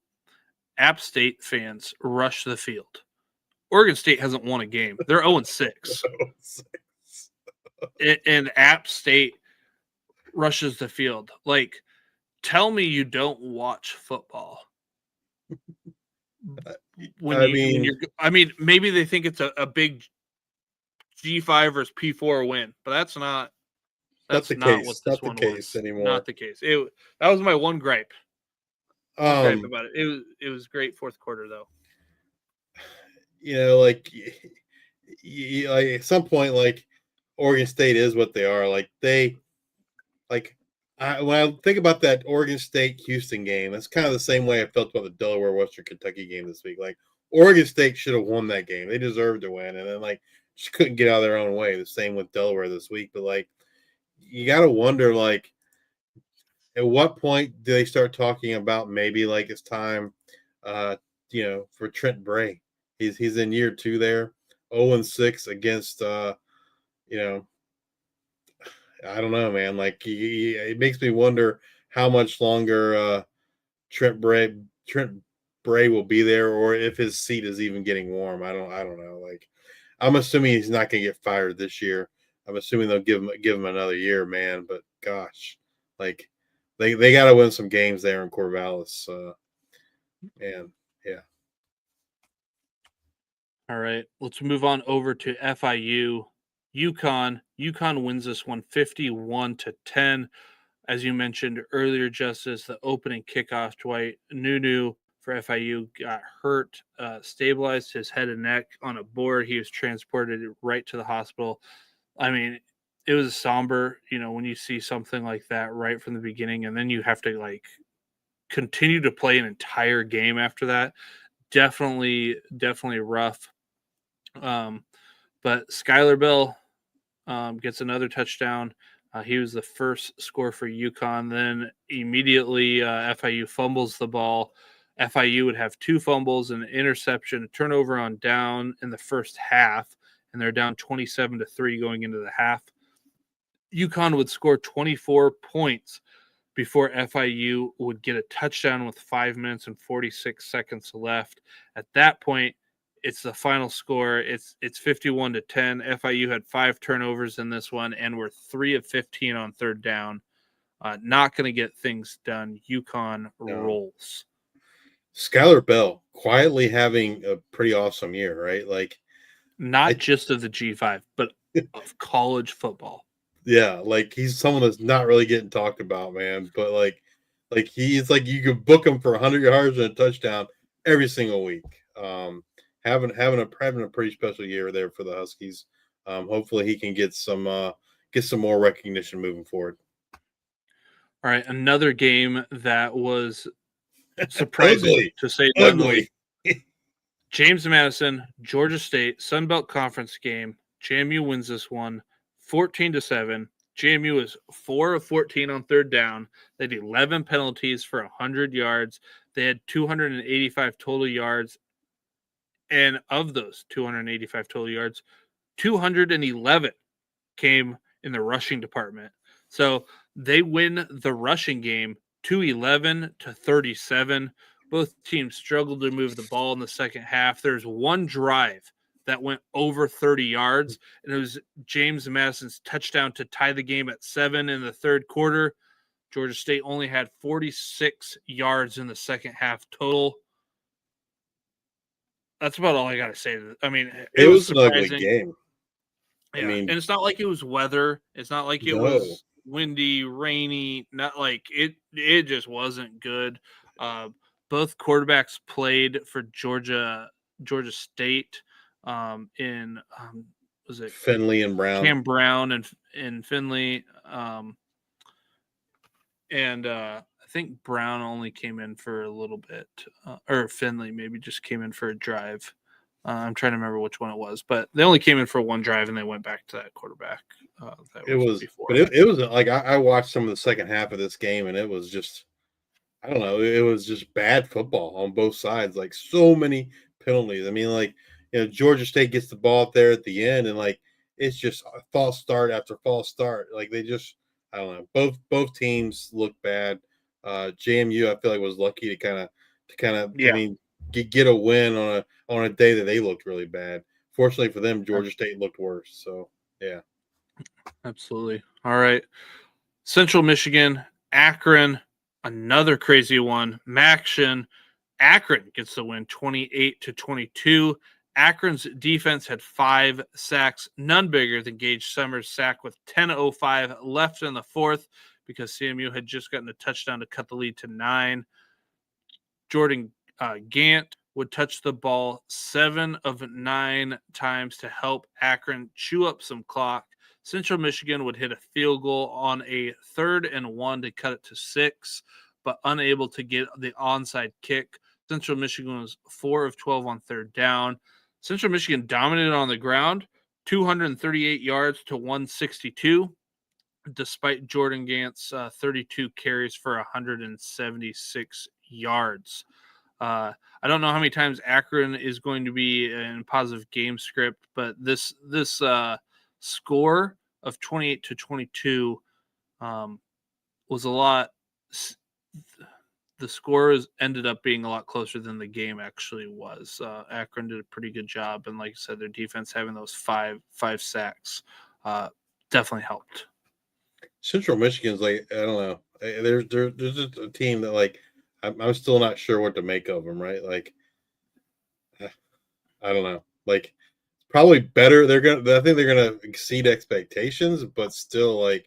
App State fans rush the field. Oregon State hasn't won a game. They're 0-6. And App State rushes the field. Like, tell me you don't watch football. Maybe they think it's a big G5 versus P4 win, but that's not what this one was. Anymore. Not the case. That was my one gripe. Gripe about it. It was great fourth quarter though. Like at some point, like Oregon State is what they are. Like when I think about that Oregon State Houston game, that's kind of the same way I felt about the Delaware Western Kentucky game this week. Like Oregon State should have won that game. They deserved to win, and then like just couldn't get out of their own way. The same with Delaware this week. But like you got to wonder, like at what point do they start talking about maybe like it's time, for Trent Bray? He's in year 2 there, 0-6 against I don't know, man. Like it makes me wonder how much longer Trent Bray will be there, or if his seat is even getting warm. I don't know. Like I'm assuming he's not going to get fired this year. I'm assuming they'll give him another year, man. But gosh, like they got to win some games there in Corvallis, man. Yeah. All right, let's move on over to FIU. UConn wins this one 51-10. As you mentioned earlier, Justice, the opening kickoff, Dwight Nunu for FIU got hurt, stabilized his head and neck on a board. He was transported right to the hospital. I mean, it was somber, when you see something like that right from the beginning, and then you have to like continue to play an entire game after that. Definitely rough. But Skylar Bell gets another touchdown. He was the first score for UConn. Then immediately FIU fumbles the ball. FIU would have 2 fumbles, an interception, a turnover on down in the first half, and they're down 27-3 going into the half. UConn would score 24 points before FIU would get a touchdown with 5 minutes and 46 seconds left. At that point, it's the final score. It's 51-10. FIU had 5 turnovers in this one and were 3 of 15 on third down. Not going to get things done. UConn rolls. Skylar Bell quietly having a pretty awesome year, right? Like not just of the G5, but of college football. Yeah, like he's someone that's not really getting talked about, man. But like he's like you could book him for 100 yards and a touchdown every single week. Having a pretty special year there for the Huskies. Hopefully he can get some more recognition moving forward. All right, another game that was surprising ugly. To say ugly. James Madison, Georgia State, Sun Belt Conference game. JMU wins this one 14-7. JMU is 4 of 14 on third down. They had 11 penalties for 100 yards. They had 285 total yards. And of those 285 total yards, 211 came in the rushing department. So they win the rushing game 211-37. Both teams struggled to move the ball in the second half. There's one drive that went over 30 yards, and it was James Madison's touchdown to tie the game at 7 in the third quarter. Georgia State only had 46 yards in the second half total. That's about all I got to say. I mean, it was an ugly game. Yeah, and it's not like it was weather. It's not like it was windy, rainy. Not like it. It just wasn't good. Both quarterbacks played for Georgia State. Was it Finley and Brown? Cam Brown and Finley. I think Brown only came in for a little bit, or Finley maybe just came in for a drive. I'm trying to remember which one it was, but they only came in for one drive and they went back to that quarterback. It was like I watched some of the second half of this game and it was just, I don't know, it was just bad football on both sides. Like so many penalties. I mean, like, Georgia State gets the ball up there at the end and like it's just a false start after false start. Like they just, I don't know. Both teams look bad. JMU, I feel like was lucky to kind of I mean get a win on a day that they looked really bad. Fortunately for them, Georgia State looked worse. So yeah, absolutely. All right, Central Michigan, Akron, another crazy one. MACtion, Akron gets the win 28-22. Akron's defense had 5 sacks, none bigger than Gage Summers' sack with 10:05 left in the fourth because CMU had just gotten a touchdown to cut the lead to 9. Jordan Gant would touch the ball 7 of 9 times to help Akron chew up some clock. Central Michigan would hit a field goal on a 3rd and 1 to cut it to 6, but unable to get the onside kick. Central Michigan was 4 of 12 on 3rd down. Central Michigan dominated on the ground, 238 yards to 162, despite Jordan Gant's 32 carries for 176 yards. I don't know how many times Akron is going to be in positive game script, but this score of 28-22 was a lot. The score ended up being a lot closer than the game actually was. Akron did a pretty good job, and like I said, their defense having those five sacks definitely helped. Central Michigan's like, I don't know. There's just a team that like I'm still not sure what to make of them, right? Like, I don't know. Like, probably better. I think they're gonna exceed expectations, but still, like,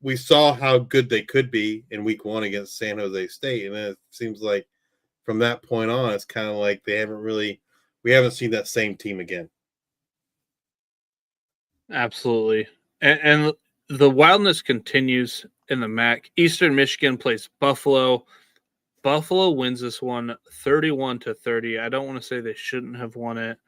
we saw how good they could be in week 1 against San Jose State, and then it seems like from that point on, it's kind of like we haven't seen that same team again. Absolutely, and the wildness continues in the MAC. Eastern Michigan plays Buffalo. Buffalo wins this one 31-30. I don't want to say they shouldn't have won it.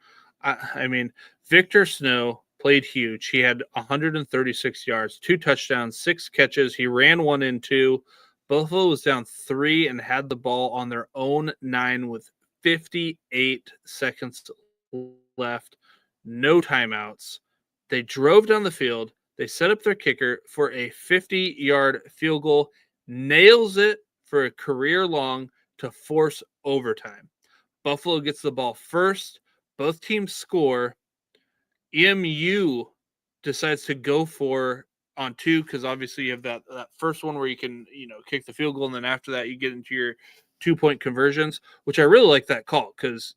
I mean, Victor Snow played huge. He had 136 yards, 2 touchdowns, 6 catches. He ran 1 and 2. Buffalo was down 3 and had the ball on their own 9 with 58 seconds left. No timeouts. They drove down the field. They set up their kicker for a 50-yard field goal, nails it for a career long to force overtime. Buffalo gets the ball first. Both teams score. EMU decides to go for on 2 because obviously you have that first one where you can kick the field goal, and then after that you get into your 2-point conversions, which I really like that call because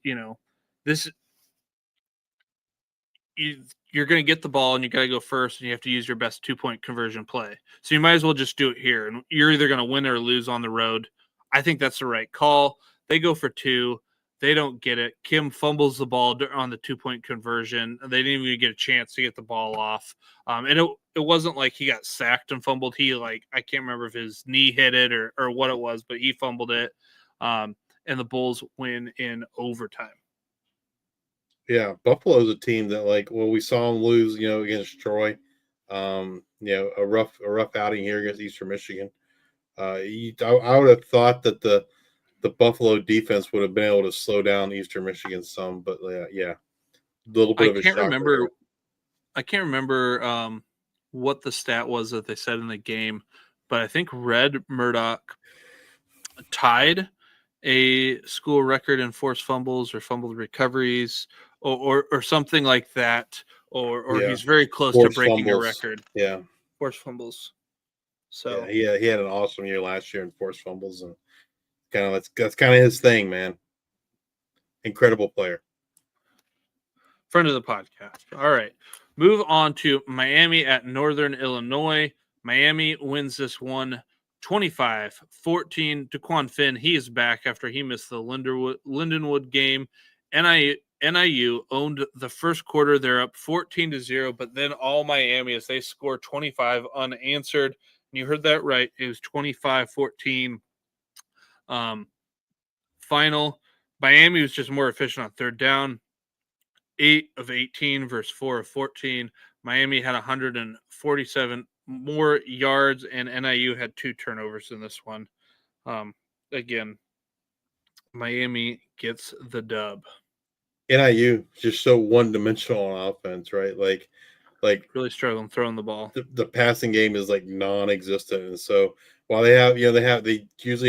you're going to get the ball and you got to go first, and you have to use your best 2-point conversion play. So you might as well just do it here, and you're either going to win or lose on the road. I think that's the right call. They go for 2. They don't get it. Kim fumbles the ball on the 2-point conversion. They didn't even get a chance to get the ball off. And it wasn't like he got sacked and fumbled. He I can't remember if his knee hit it or what it was, but he fumbled it. And the Bulls win in overtime. Yeah, Buffalo's a team that we saw them lose, against Troy. A rough outing here against Eastern Michigan. I would have thought that the Buffalo defense would have been able to slow down Eastern Michigan some, but a little bit of a shock. I can't remember what the stat was that they said in the game, but I think Red Murdoch tied a school record in forced fumbles or fumbled recoveries or something like that, or he's very close to breaking a record. Yeah, forced fumbles. So he had an awesome year last year in forced fumbles, and that's kind of his thing, man. Incredible player. Friend of the podcast. All right. Move on to Miami at Northern Illinois. Miami wins this one 25-14. Daquan Finn, he is back after he missed the Lindenwood game. NIU owned the first quarter. They're up 14-0, but then all Miami as they score 25 unanswered. And you heard that right. It was 25-14 final. Miami was just more efficient on 3rd down. 8 of 18 versus 4 of 14. Miami had 147 more yards, and NIU had 2 turnovers in this one. Again, Miami gets the dub. NIU just so one-dimensional on offense, right? Like really struggling throwing the ball. The passing game is non-existent, and so while they usually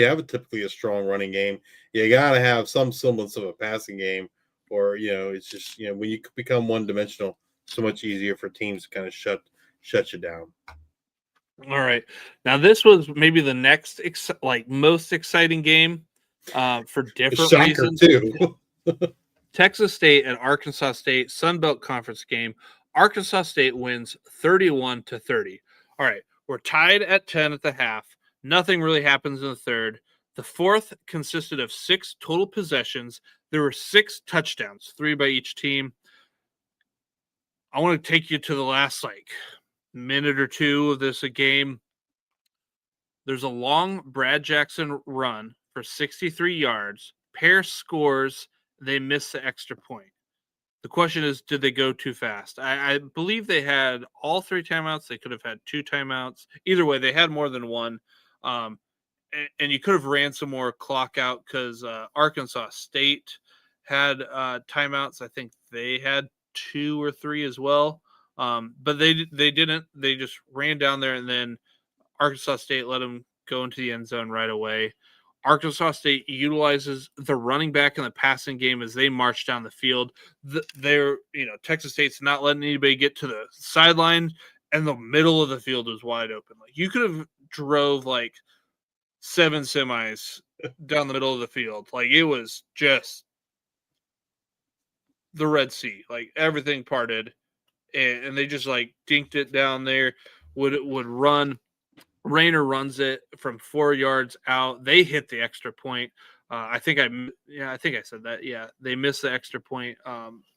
have typically a strong running game, you got to have some semblance of a passing game, or it's just when you become one-dimensional, so much easier for teams to kind of shut you down. All right. Now this was maybe the next most exciting game for different Shocker reasons. too. Texas State and Arkansas State Sun Belt Conference game. Arkansas State wins 31-30. All right, we're tied at 10 at the half. Nothing really happens in the third. The fourth consisted of 6 total possessions. There were 6 touchdowns, 3 by each team. I want to take you to the last minute or two of this game. There's a long Brad Jackson run for 63 yards. Pair scores. They miss the extra point. The question is, did they go too fast? I believe they had all 3 timeouts. They could have had 2 timeouts. Either way, they had more than one. And you could have ran some more clock out because Arkansas State had timeouts. I think they had 2 or 3 as well. But they didn't. They just ran down there, and then Arkansas State let them go into the end zone right away. Arkansas State utilizes the running back in the passing game as they march down the field. Texas State's not letting anybody get to the sideline, and the middle of the field was wide open. You could have drove 7 semis down the middle of the field. It was just the Red Sea. Everything parted, and they just dinked it down there. Would run. Rayner runs it from 4 yards out. They hit the extra point. I think I said that. Yeah, they missed the extra point.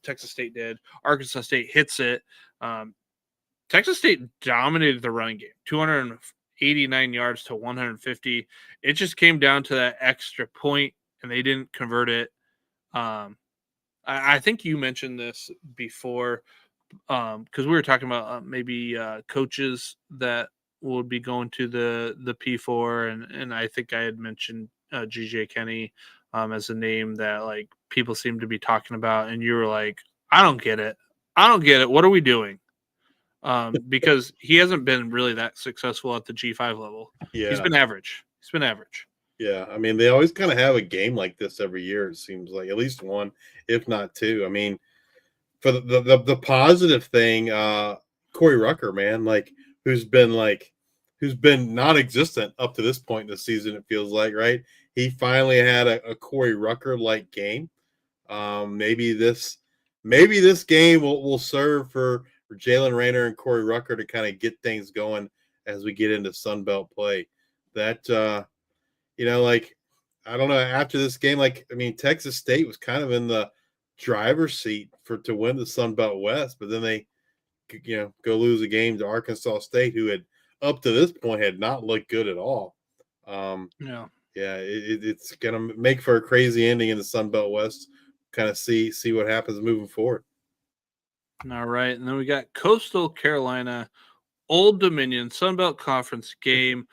Texas State did. Arkansas State hits it. Texas State dominated the running game, 289 yards to 150. It just came down to that extra point, and they didn't convert it. I think you mentioned this before because we were talking about maybe coaches that would be going to the P4, and I think I had mentioned GJ Kenny as a name that people seem to be talking about, and you were like, I don't get it. What are we doing? Because he hasn't been really that successful at the G5 level. Yeah, he's been average. Yeah, I mean, they always kind of have a game like this every year. It seems like at least one, if not 2. I mean, for the positive thing, Corey Rucker, man, who's been non-existent up to this point in the season, it feels like, right? He finally had a Corey Rucker-like game. Maybe this game will serve for Jalen Rayner and Corey Rucker to kind of get things going as we get into Sun Belt play. That, I don't know, after this game, Texas State was kind of in the driver's seat to win the Sun Belt West, but then they, go lose a game to Arkansas State, who had up to this point had not looked good at all. It's gonna make for a crazy ending in the Sun Belt West. Kind of see what happens moving forward. All right, and then we got Coastal Carolina, Old Dominion Sun Belt Conference game.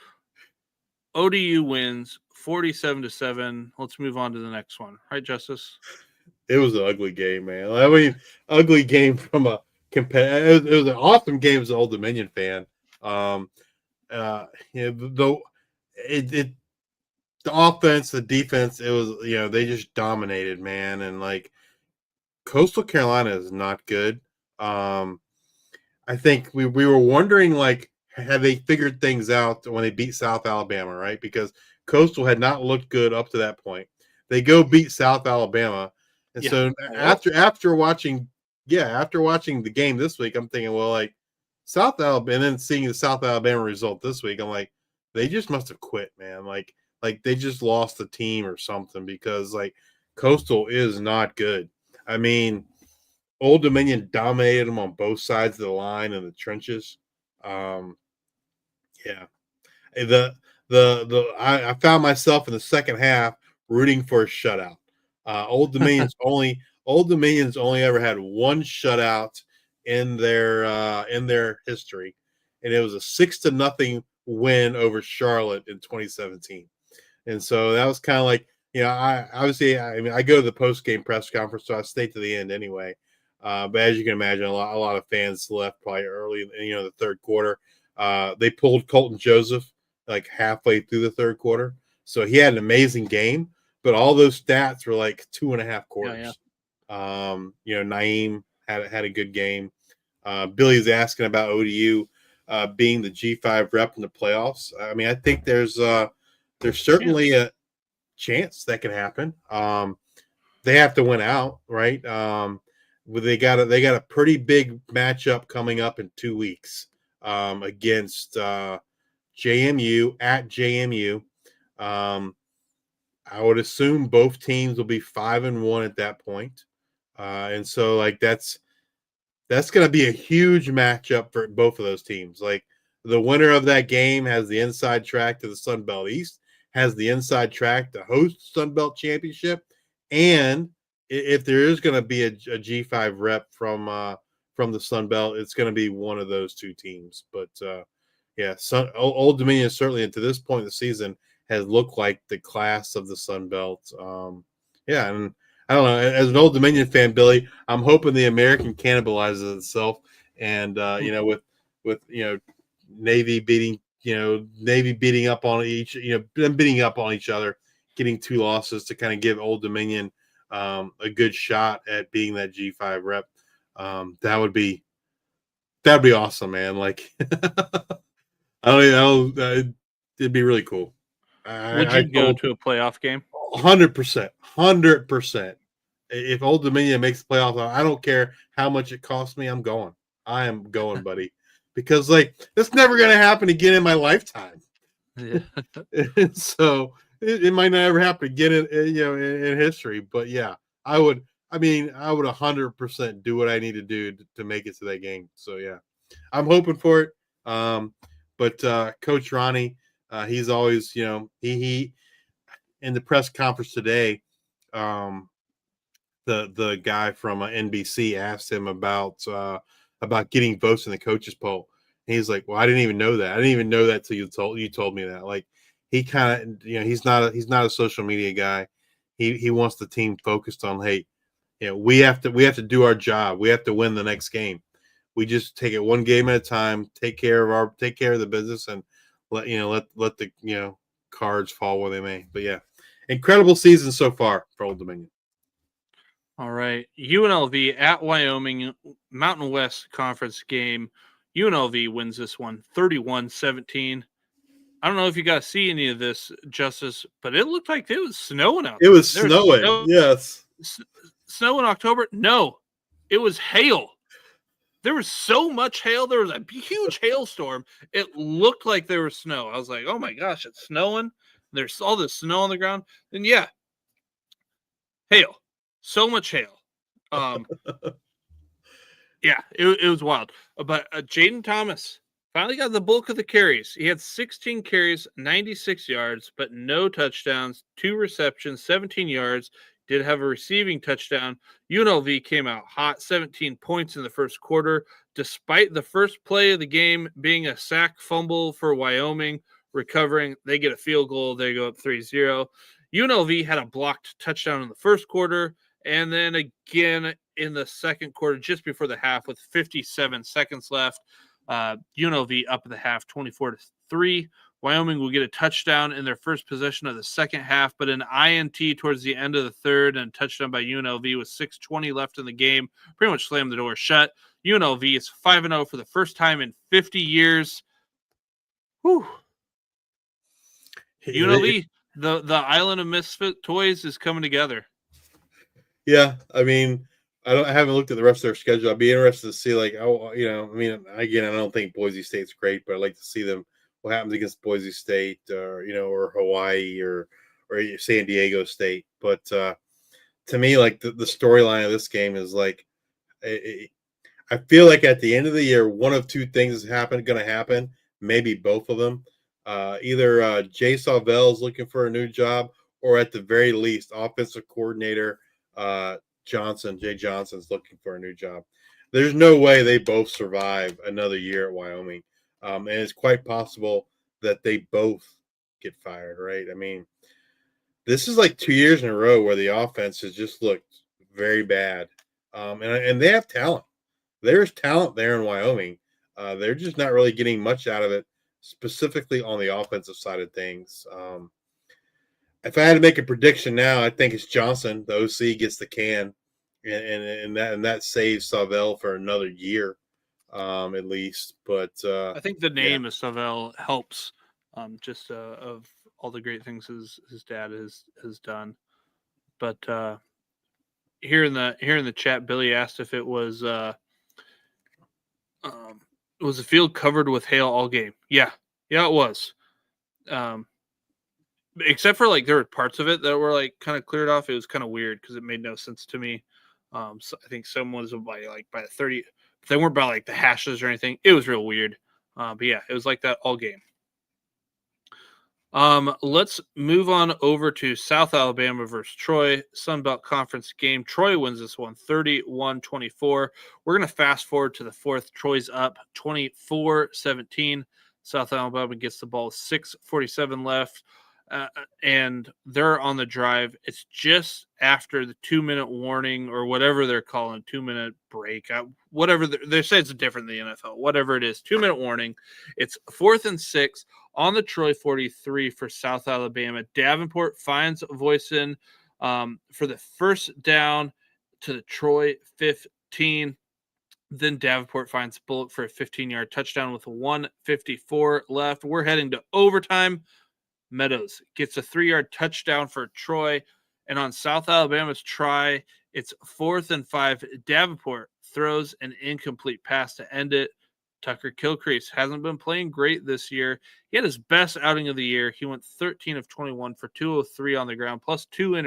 ODU wins 47-7. Let's move on to the next one, right, Justice? It was an ugly game, man. I mean, ugly game from a competitive. It was an awesome game as an Old Dominion fan. The offense, the defense, it was, they just dominated, man. And Coastal Carolina is not good. I think we were wondering, had they figured things out when they beat South Alabama, right? Because Coastal had not looked good up to that point. They go beat South Alabama. And so after watching the game this week, I'm thinking, well, South Alabama, and then seeing the South Alabama result this week, I'm like, they just must have quit, man. Like they just lost the team or something, because Coastal is not good. I mean, Old Dominion dominated them on both sides of the line in the trenches. I found myself in the second half rooting for a shutout. Old Dominion's only ever had one shutout in their history, and it was a 6-0 win over Charlotte in 2017. And so that was kind of I go to the post game press conference, so I stay to the end anyway. But as you can imagine, a lot of fans left probably early in the third quarter. They pulled Colton Joseph halfway through the third quarter, so he had an amazing game. But all those stats were 2.5 quarters. Naeem had a good game. Billy's asking about ODU. being the G5 rep in the playoffs. I mean, I think there's certainly a chance that can happen. They have to win out, right? They got a pretty big matchup coming up in 2 weeks against JMU at JMU. I would assume both teams will be 5-1 at that point, and so like that's going to be a huge matchup for both of those teams. Like the winner of that game has the inside track to the Sun Belt East, has the inside track to host Sun Belt Championship, and if there is going to be a G5 rep from the Sun Belt, it's going to be one of those two teams. But yeah, Old Dominion certainly, to this point in the season, has looked like the class of the Sun Belt. Yeah, and I don't know. As an Old Dominion fan, Billy, I'm hoping the American cannibalizes itself, and with Navy beating up on them beating up on each other, getting 2 losses to kind of give Old Dominion a good shot at being that G5 rep. That would be awesome, man. Like, it'd be really cool. Would you go to a playoff game? 100%. If Old Dominion makes the playoffs, I don't care how much it costs me. I'm going. I am going, buddy, because like it's never going to happen again in my lifetime. Yeah. And so it might not ever happen again in history. But yeah, I would 100% do what I need to do to make it to that game. So yeah, I'm hoping for it. But Coach Ronnie, he's always, he in the press conference today, the guy from NBC asked him about getting votes in the coaches poll. And he's like, "Well, I didn't even know that. I didn't even know that till you told me that." Like he kind of, he's not a social media guy. He wants the team focused on, hey, we have to do our job. We have to win the next game. We just take it one game at a time. Take care of the business, and let the cards fall where they may. But yeah, incredible season so far for Old Dominion. All right, UNLV at Wyoming, Mountain West Conference game. UNLV wins this one 31-17. I don't know if you got to see any of this, Justice, but it looked like it was snowing out there. It was snowing, yes. Snow in October? No, it was hail. There was so much hail. There was a huge hailstorm. It looked like there was snow. I was like, oh my gosh, it's snowing. There's all this snow on the ground. And yeah, hail. So much hail. Yeah, it was wild. But Jaden Thomas finally got the bulk of the carries. He had 16 carries, 96 yards, but no touchdowns, 2 receptions, 17 yards. Did have a receiving touchdown. UNLV came out hot, 17 points in the first quarter, despite the first play of the game being a sack fumble for Wyoming. Recovering, they get a field goal. They go up 3-0. UNLV had a blocked touchdown in the first quarter, and then again in the second quarter, just before the half, with 57 seconds left. UNLV up at the half, 24-3. Wyoming will get a touchdown in their first possession of the second half, but an INT towards the end of the third and a touchdown by UNLV with 6:20 left in the game pretty much slammed the door shut. UNLV is 5-0 for the first time in 50 years. Whew. UNLV, the island of misfit toys is coming together. Yeah, I mean, I haven't looked at the rest of their schedule. I'd be interested to see, like, again, I don't think Boise State's great, but I'd like to see them. What happens against Boise State, or Hawaii, or San Diego State. But to me, like the storyline of this game is like, I feel like at the end of the year, one of two things is going to happen. Maybe both of them. Either Jay Sauvel is looking for a new job, or at the very least, offensive coordinator Jay Johnson's looking for a new job. There's no way they both survive another year at Wyoming. And it's quite possible that they both get fired, right? I mean, this is like 2 years in a row where the offense has just looked very bad. And they have talent. There's talent there in Wyoming. They're just not really getting much out of it, specifically on the offensive side of things. If I had to make a prediction now, I think it's Johnson, the OC, gets the can, and that saves Sauvel for another year. at least. But I think the name of Savell helps, just of all the great things his dad has done. But here in the chat, Billy asked if it was the field covered with hail all game. Yeah, it was. Except for like there were parts of it that were like kind of cleared off. It was kind of weird because it made no sense to me. So I think some was by 30. They weren't by like the hashes or anything. It was real weird. But yeah, it was like that all game. Let's move on over to South Alabama versus Troy, Sun Belt Conference game. Troy wins this one 31-24. We're going to fast forward to the fourth. Troy's up 24-17. South Alabama gets the ball, 6:47 left, and they're on the drive. It's just after the 2-minute warning or whatever they're calling, 2-minute break, whatever they say it's different than the NFL, whatever it is, 2-minute warning. It's 4th and 6 on the Troy 43 for South Alabama. Davenport finds Voisin for the first down to the Troy 15. Then Davenport finds Bullock for a 15-yard touchdown with 1:54 left. We're heading to overtime. Meadows gets a 3-yard touchdown for Troy. And on South Alabama's try, it's 4th and 5. Davenport throws an incomplete pass to end it. Tucker Kilcrease hasn't been playing great this year. He had his best outing of the year. He went 13 of 21 for 203 on the ground, plus 2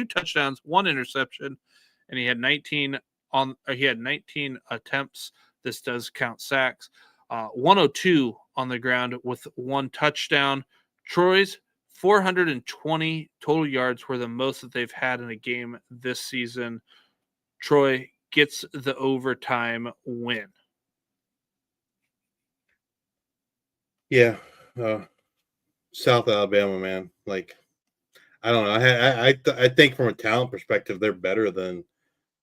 touchdowns, 1 interception, and he had 19 attempts. This does count sacks. 102 on the ground with 1 touchdown. Troy's 420 total yards were the most that they've had in a game this season. Troy gets the overtime win. yeah, South Alabama, man. Like, I don't know. I think from a talent perspective, they're better than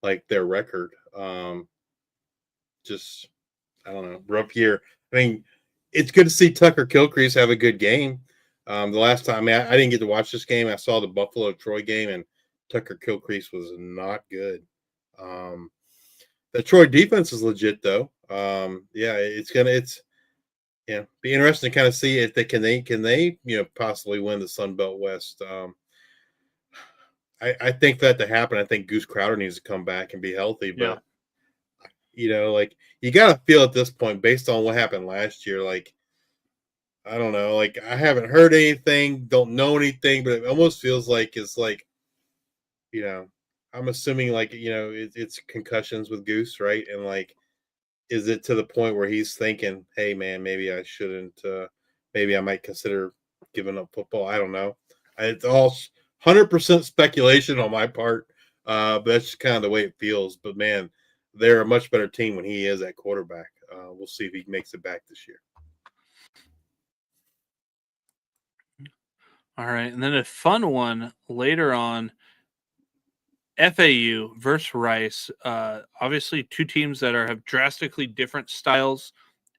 like their record. Just I don't know, rough year. I mean, it's good to see Tucker Kilcrease have a good game. The last time I didn't get to watch this game, I saw the Buffalo Troy game, and Tucker Kilcrease was not good. The Troy defense is legit though. It's be interesting to kind of see if they can possibly win the Sun Belt West. I think that to happen, I think Goose Crowder needs to come back and be healthy. But like you got to feel at this point, based on what happened last year, like I don't know, like I haven't heard anything, don't know anything, but it almost feels like it's like, I'm assuming like it's concussions with Goose, right? And like, is it to the point where he's thinking, hey man, maybe I shouldn't, maybe I might consider giving up football? I don't know. It's all 100% speculation on my part, but that's just kind of the way it feels. But man, they're a much better team when he is at quarterback. We'll see if he makes it back this year. All right, and then a fun one later on, FAU versus Rice. Obviously, two teams that have drastically different styles.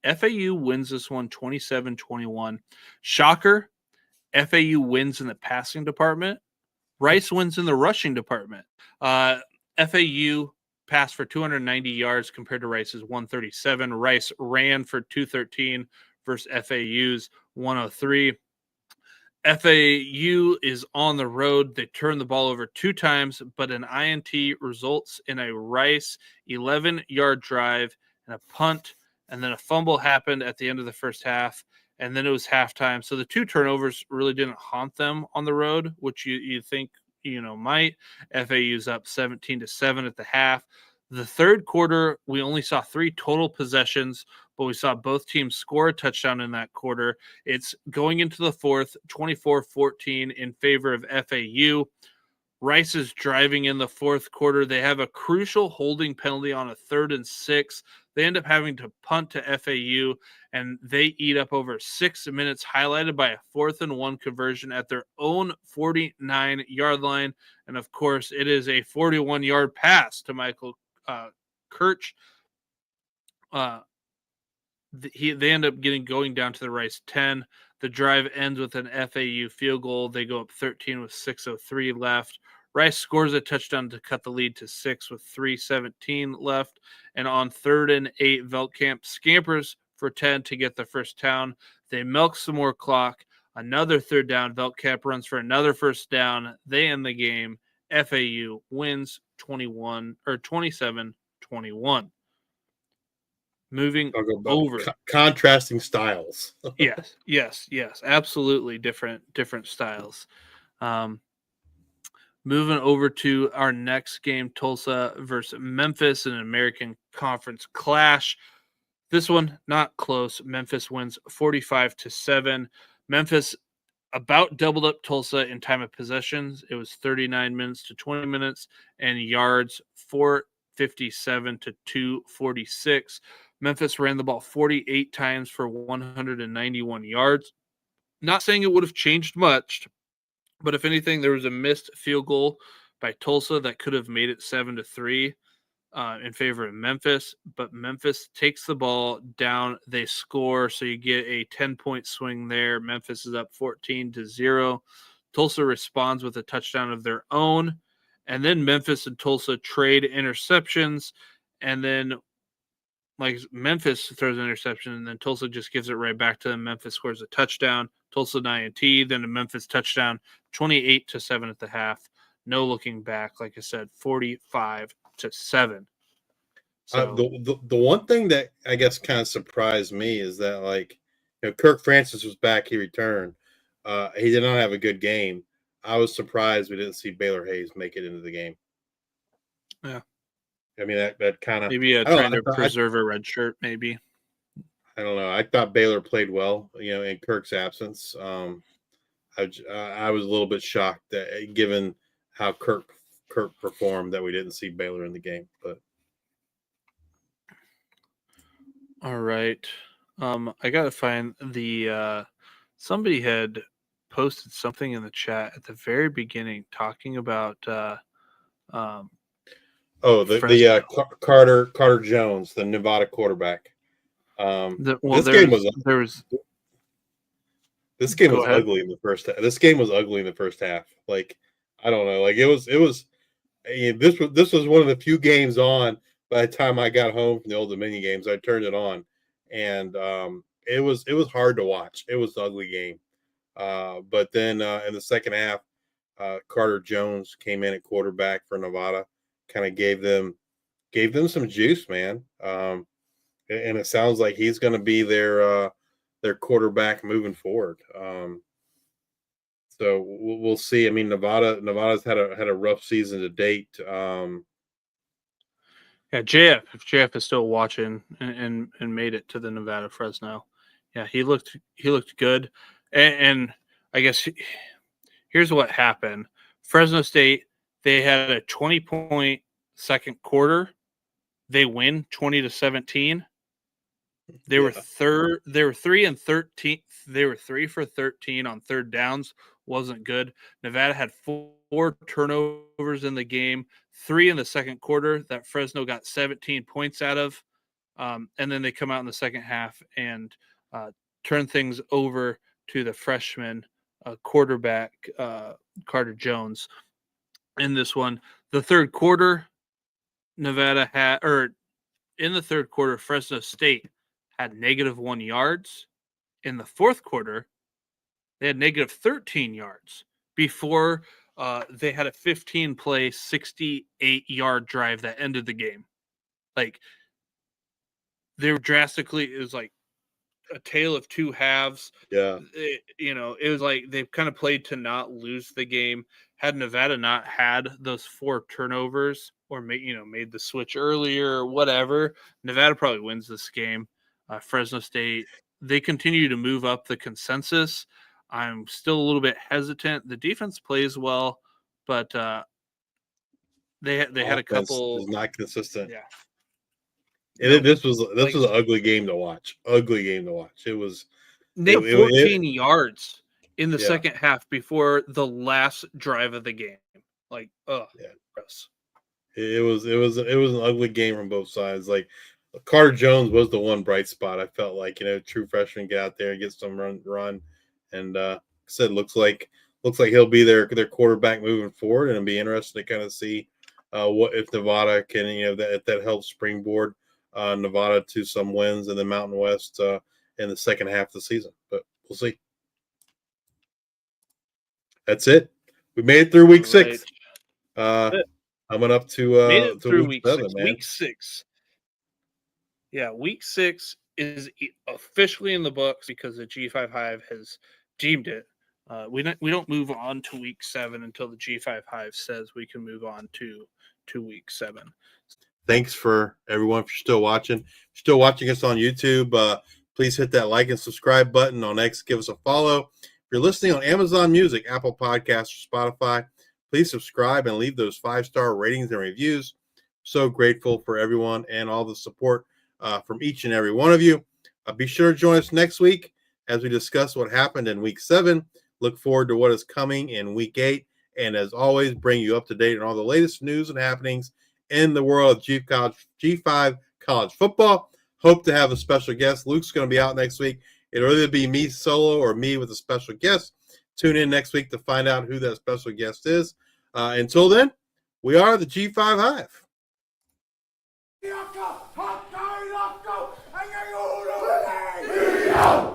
FAU wins this one 27-21. Shocker, FAU wins in the passing department. Rice wins in the rushing department. FAU passed for 290 yards compared to Rice's 137. Rice ran for 213 versus FAU's 103. FAU is on the road. They turn the ball over 2 times, but an INT results in a Rice 11-yard drive and a punt, and then a fumble happened at the end of the first half, and then it was halftime. So the 2 turnovers really didn't haunt them on the road, which you think might. FAU's up 17-7 at the half. The third quarter, we only saw 3 total possessions, but we saw both teams score a touchdown in that quarter. It's going into the fourth, 24-14 in favor of FAU. Rice is driving in the fourth quarter. They have a crucial holding penalty on a 3rd and 6. They end up having to punt to FAU, and they eat up over 6 minutes, highlighted by a 4th and 1 conversion at their own 49-yard line. And, of course, it is a 41-yard pass to Michael Kirch. They end up going down to the Rice 10. The drive ends with an FAU field goal. They go up 13 with 6:03 left. Rice scores a touchdown to cut the lead to 6 with 3:17 left. And on 3rd and 8, Veltkamp scampers for 10 to get the first down. They milk some more clock. Another 3rd down. Veltkamp runs for another first down. They end the game. FAU wins 27-21. Moving over. Contrasting styles. Yes. Absolutely different styles. Moving over to our next game, Tulsa versus Memphis, an American Conference clash. This one, not close. Memphis wins 45-7. Memphis about doubled up Tulsa in time of possessions. It was 39 minutes to 20 minutes, and yards 457 to 246. Memphis ran the ball 48 times for 191 yards. Not saying it would have changed much, but if anything, there was a missed field goal by Tulsa that could have made it 7-3 in favor of Memphis. But Memphis takes the ball down. They score, so you get a 10-point swing there. Memphis is up 14-0. Tulsa responds with a touchdown of their own. And then Memphis and Tulsa trade interceptions. And then Memphis throws an interception, and then Tulsa just gives it right back to them. Memphis scores a touchdown. Tulsa an INT, then a Memphis touchdown, 28-7 at the half. No looking back. Like I said, 45-7. So the one thing that I guess kind of surprised me is that Kirk Francis was back. He returned. He did not have a good game. I was surprised we didn't see Baylor Hayes make it into the game. Yeah. I mean, that kind of maybe trying to preserve a red shirt, maybe. I don't know. I thought Baylor played well, in Kirk's absence. I was a little bit shocked that, given how Kirk performed, that we didn't see Baylor in the game. But all right, I gotta find the. Somebody had posted something in the chat at the very beginning talking about. Carter Jones, the Nevada quarterback. This game was ugly in the first half. This game was ugly in the first half. I don't know. This was one of the few games on by the time I got home from the Old Dominion games. I turned it on, and it was hard to watch. It was an ugly game. But then in the second half, Carter Jones came in at quarterback for Nevada, kind of gave them some juice, man. And it sounds like he's going to be their quarterback moving forward. So we'll see. I mean, Nevada's had a rough season to date. Yeah, JF. If JF is still watching and made it to the Nevada Fresno, yeah, he looked good. And I guess here's what happened: Fresno State, they had a 20-point second quarter. They win 20-17. They were 3 and 13. They were 3 for 13 on third downs. Wasn't good. Nevada had 4 turnovers in the game, 3 in the second quarter that Fresno got 17 points out of. And then they come out in the second half and turn things over to the freshman quarterback, Carter Jones. In this one, the third quarter, in the third quarter, Fresno State had -1 yards. In the fourth quarter, they had -13 yards before they had a 15-play, 68-yard drive that ended the game. They were drastically, it was like a tale of two halves. Yeah. It was like they've kind of played to not lose the game. Had Nevada not had those 4 turnovers or made the switch earlier or whatever, Nevada probably wins this game. Fresno State, they continue to move up the consensus. I'm still a little bit hesitant. The defense plays well, but they had a couple. Is not consistent. Yeah. This was an ugly game to watch. It was. They had 14 yards in the second half before the last drive of the game. Gross. It was an ugly game from both sides. Carter Jones was the one bright spot. I felt like, true freshman, get out there and get some run. And said, looks like looks like he'll be their quarterback moving forward, and it'll be interesting to kind of see what if Nevada can, that helps springboard Nevada to some wins in the Mountain West in the second half of the season. But we'll see. That's it. We made it through week 6. Coming up to through week 7, man. Week 6. Yeah, week 6 is officially in the books because the G5 Hive has deemed it. We don't move on to week 7 until the G5 Hive says we can move on to week 7. Thanks for everyone for still watching. Still watching us on YouTube. Please hit that like and subscribe button on X. Give us a follow. If you're listening on Amazon Music, Apple Podcasts, or Spotify, please subscribe and leave those 5-star ratings and reviews. So grateful for everyone and all the support from each and every one of you. Be sure to join us next week as we discuss what happened in week 7. Look forward to what is coming in week 8. And as always, bring you up to date on all the latest news and happenings in the world of G5 college football. Hope to have a special guest. Luke's going to be out next week. It'll either be me solo or me with a special guest. Tune in next week to find out who that special guest is. Until then, we are the G5 Hive. Go!